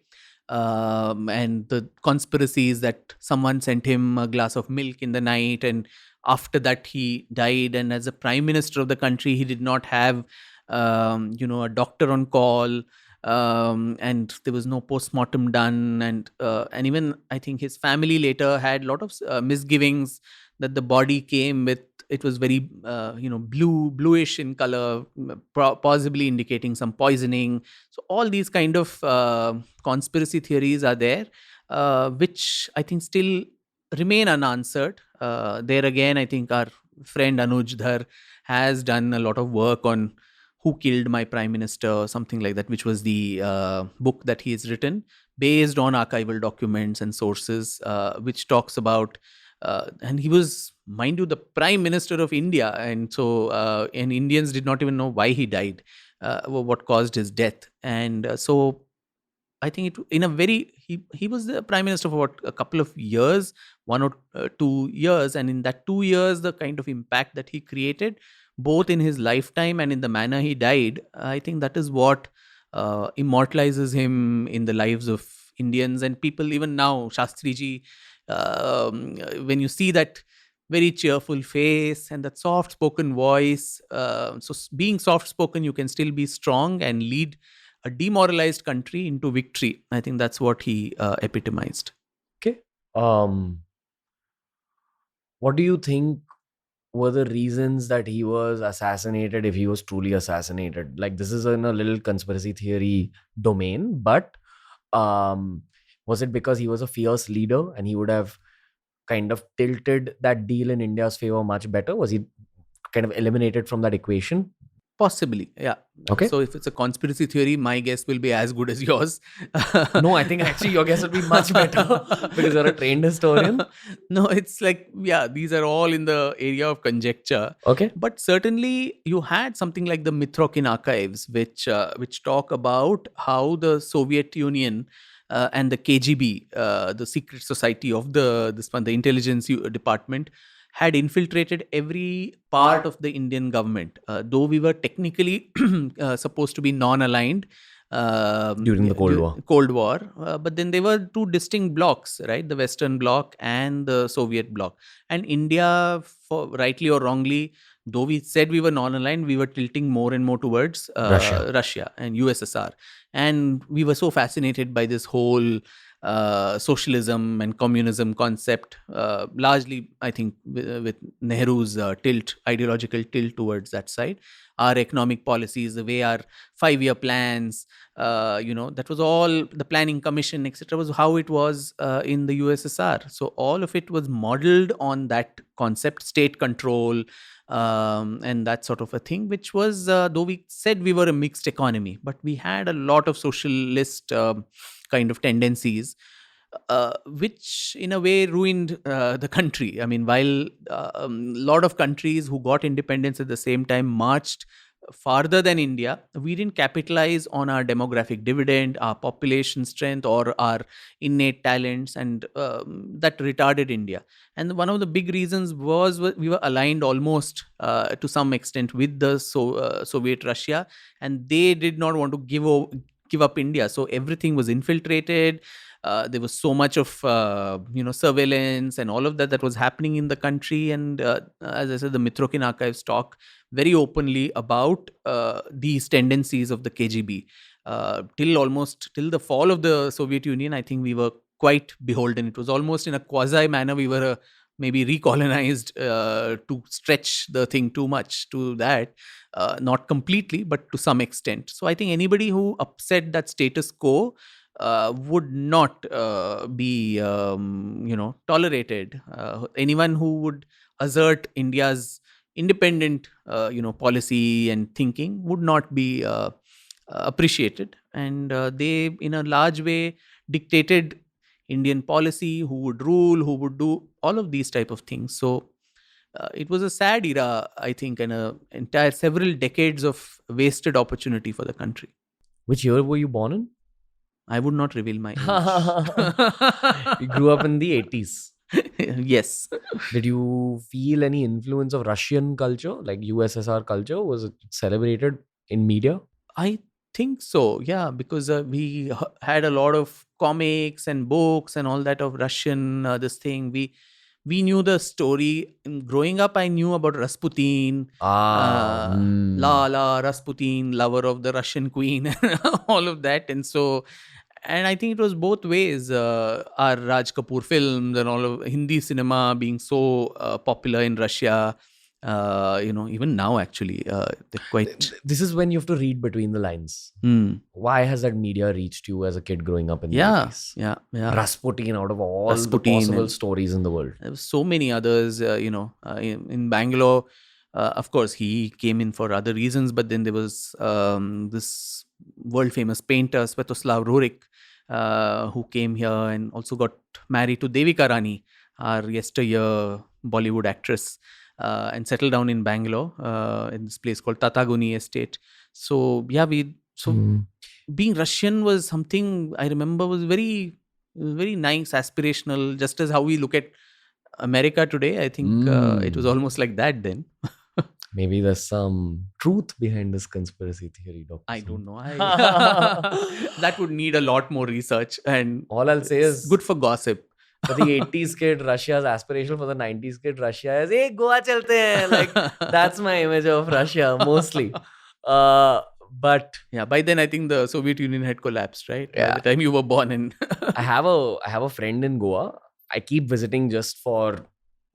And the conspiracies that someone sent him a glass of milk in the night, and after that he died. And as a prime minister of the country, he did not have a doctor on call, and there was no post-mortem done, and even I think his family later had a lot of misgivings that the body came with, it was very bluish in color, possibly indicating some poisoning. So all these kind of conspiracy theories are there, which I think still remain unanswered. There again, I think our friend Anuj Dhar has done a lot of work on Who Killed My Prime Minister, or something like that, which was the book that he has written based on archival documents and sources, which talks about, and he was, mind you, the Prime Minister of India. And so, and Indians did not even know why he died, what caused his death. And so I think in a very he was the prime minister for what, a couple of years, 1 or 2 years, and in that 2 years, the kind of impact that he created, both in his lifetime and in the manner he died, I think that is what immortalizes him in the lives of Indians and people even now. Shastri ji, when you see that very cheerful face and that soft spoken voice, being soft spoken, you can still be strong and lead a demoralized country into victory. I think that's what he epitomized. Okay. What do you think were the reasons that he was assassinated, if he was truly assassinated? Like, this is in a little conspiracy theory domain, but was it because he was a fierce leader and he would have kind of tilted that deal in India's favor much better? Was he kind of eliminated from that equation? Possibly, yeah. Okay. So if it's a conspiracy theory, my guess will be as good as yours. No, I think actually your guess would be much better because you're a trained historian. No, it's like, yeah, these are all in the area of conjecture. Okay. But certainly you had something like the Mitrokin archives, which talk about how the Soviet Union and the KGB, the secret society of the intelligence department, had infiltrated every part of the Indian government. Though we were technically supposed to be non-aligned during the Cold War, but then there were two distinct blocks, right? The Western Bloc and the Soviet Bloc. And India, for rightly or wrongly, though we said we were non-aligned, we were tilting more and more towards Russia and USSR. And we were so fascinated by this whole socialism and communism concept, largely, I think, with Nehru's ideological tilt towards that side. Our economic policies, the way our 5-year plans, that was all the planning commission, etc., was how it was in the USSR. So all of it was modeled on that concept, state control, and that sort of a thing, which was, though we said we were a mixed economy, but we had a lot of socialist kind of tendencies, which in a way ruined the country. I mean, while a lot of countries who got independence at the same time marched farther than India, we didn't capitalize on our demographic dividend, our population strength, or our innate talents, and that retarded India. And one of the big reasons was we were aligned almost to some extent with the Soviet Russia, and they did not want to give up India. So everything was infiltrated. There was so much of surveillance and all of that was happening in the country. And as I said, the Mitrokin archives talk very openly about these tendencies of the KGB. Till the fall of the Soviet Union, I think we were quite beholden. It was almost in a quasi manner we were maybe recolonized, to stretch the thing too much to that. Not completely, but to some extent. So I think anybody who upset that status quo would not be tolerated. Anyone who would assert India's independent policy and thinking would not be appreciated. And they in a large way dictated Indian policy, who would rule, who would do all of these type of things. So it was a sad era, I think, and a entire several decades of wasted opportunity for the country. Which year were you born in? I would not reveal my age. You grew up in the 80s. Yes. Did you feel any influence of Russian culture, like USSR culture? Was it celebrated in media? I think so, yeah, because we had a lot of comics and books and all that of Russian, this thing. We knew the story. Growing up, I knew about Rasputin, Lala, Rasputin, lover of the Russian queen, all of that. And I think it was both ways. Our Raj Kapoor films and all of Hindi cinema being so popular in Russia. Even now, actually, they're quite. This is when you have to read between the lines. Why has that media reached you as a kid growing up in the 80s? Yeah. Rasputin, out of all the possible stories in the world. There were so many others, in Bangalore. Of course, he came in for other reasons, but then there was this world-famous painter, Svetoslav Rurik, who came here and also got married to Devika Rani, our yesteryear Bollywood actress, and settled down in Bangalore, in this place called Tataguni Estate. So, yeah, being Russian was something I remember was very nice, aspirational, just as how we look at America today. I think it was almost like that then. Maybe there's some truth behind this conspiracy theory, Dr. I don't Sampath. know. That would need a lot more research, and All I'll say it's is good for gossip. for the 80s kid, Russia is aspirational. For the 90s kid, Russia is, hey, Goa chalte hain. Like, that's my image of Russia, mostly. But Yeah, by then I think the Soviet Union had collapsed, right? Yeah. By the time you were born in. I have a friend in Goa. I keep visiting just for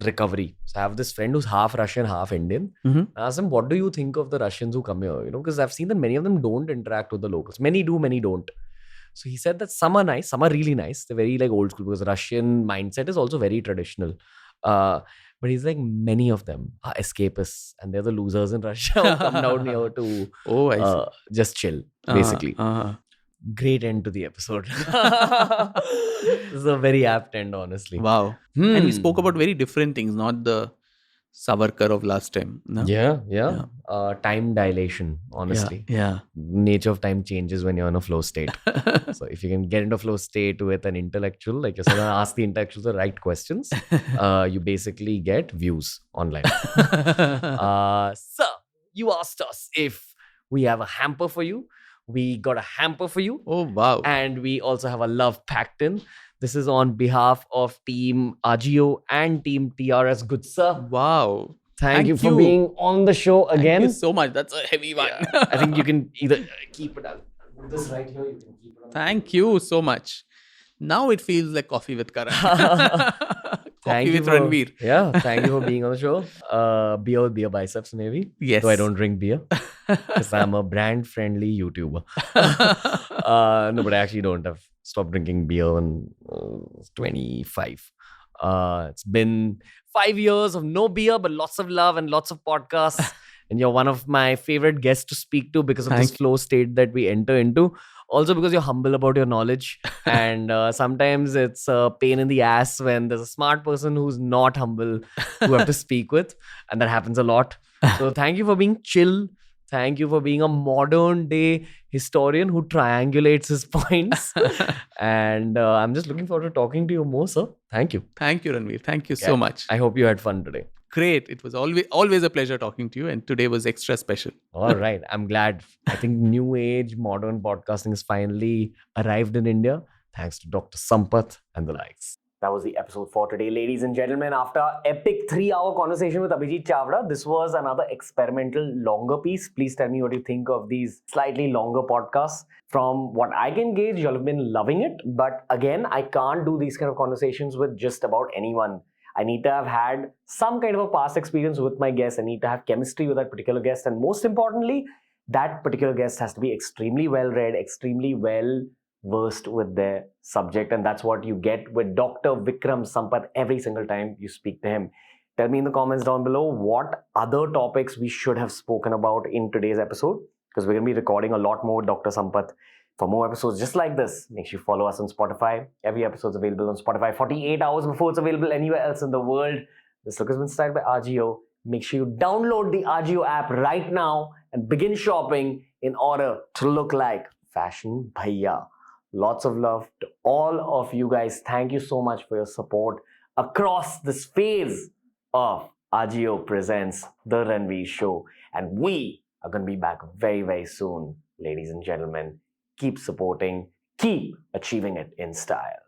recovery. So I have this friend who's half Russian, half Indian. Mhm. I asked him, what do you think of the Russians who come here? You know, because I've seen that many of them don't interact with the locals. Many do, many don't. So he said that some are nice, some are really nice. They're very like old school because Russian mindset is also very traditional. But he's like, many of them are escapists and they're the losers in Russia who come down here to Oh, I see. just chill, Uh-huh, basically. uh-huh. Great end to the episode. This is a very apt end, honestly. Wow. And we spoke about very different things, not the Savarkar of last time. No? Yeah. Time dilation, honestly. Yeah. Nature of time changes when you're in a flow state. So if you can get into flow state with an intellectual, like you're saying, ask the intellectual the right questions, you basically get views online. So you asked us if we have a hamper for you. We got a hamper for you. Oh, wow. And we also have a love packed in. This is on behalf of Team AJIO and Team TRS. Good sir. Wow. Thank you for being on the show again. Thank you so much. That's a heavy one. I think you can either keep it on this right here. You can keep it on. Thank you so much. Now it feels like coffee with Karan. Thank Coffee you with for, Ranveer. Yeah, thank you for being on the show. Beer with BeerBiceps, maybe. Yes. Though I don't drink beer because I'm a brand-friendly YouTuber. No, but I actually don't. I've stopped drinking beer when I was 25. It's been 5 years of no beer, but lots of love and lots of podcasts. And you're one of my favorite guests to speak to because of this flow state that we enter into. Also because you're humble about your knowledge. And sometimes it's a pain in the ass when there's a smart person who's not humble who have to speak with. And that happens a lot. So thank you for being chill. Thank you for being a modern day historian who triangulates his points. And I'm just looking forward to talking to you more, sir. Thank you. Thank you, Ranveer. Thank you so much. I hope you had fun today. Great. It was always a pleasure talking to you. And today was extra special. All right. I'm glad. I think new age modern podcasting has finally arrived in India. Thanks to Dr. Sampath and the likes. That was the episode for today, ladies and gentlemen. After our epic 3-hour conversation with Abhijit Chavda, this was another experimental longer piece. Please tell me what you think of these slightly longer podcasts. From what I can gauge, you'll have been loving it. But again, I can't do these kind of conversations with just about anyone. I need to have had some kind of a past experience with my guest. I need to have chemistry with that particular guest. And most importantly, that particular guest has to be extremely well read, extremely well versed with their subject. And that's what you get with Dr. Vikram Sampath every single time you speak to him. Tell me in the comments down below what other topics we should have spoken about in today's episode, because we're going to be recording a lot more with Dr. Sampath. For more episodes just like this, make sure you follow us on Spotify. Every episode is available on Spotify 48 hours before it's available anywhere else in the world. This look has been styled by AJIO. Make sure you download the AJIO app right now and begin shopping in order to look like Fashion Bhaiya. Lots of love to all of you guys. Thank you so much for your support across this phase of AJIO Presents The Ranveer Show. And we are going to be back very, very soon, ladies and gentlemen. Keep supporting, keep achieving it in style.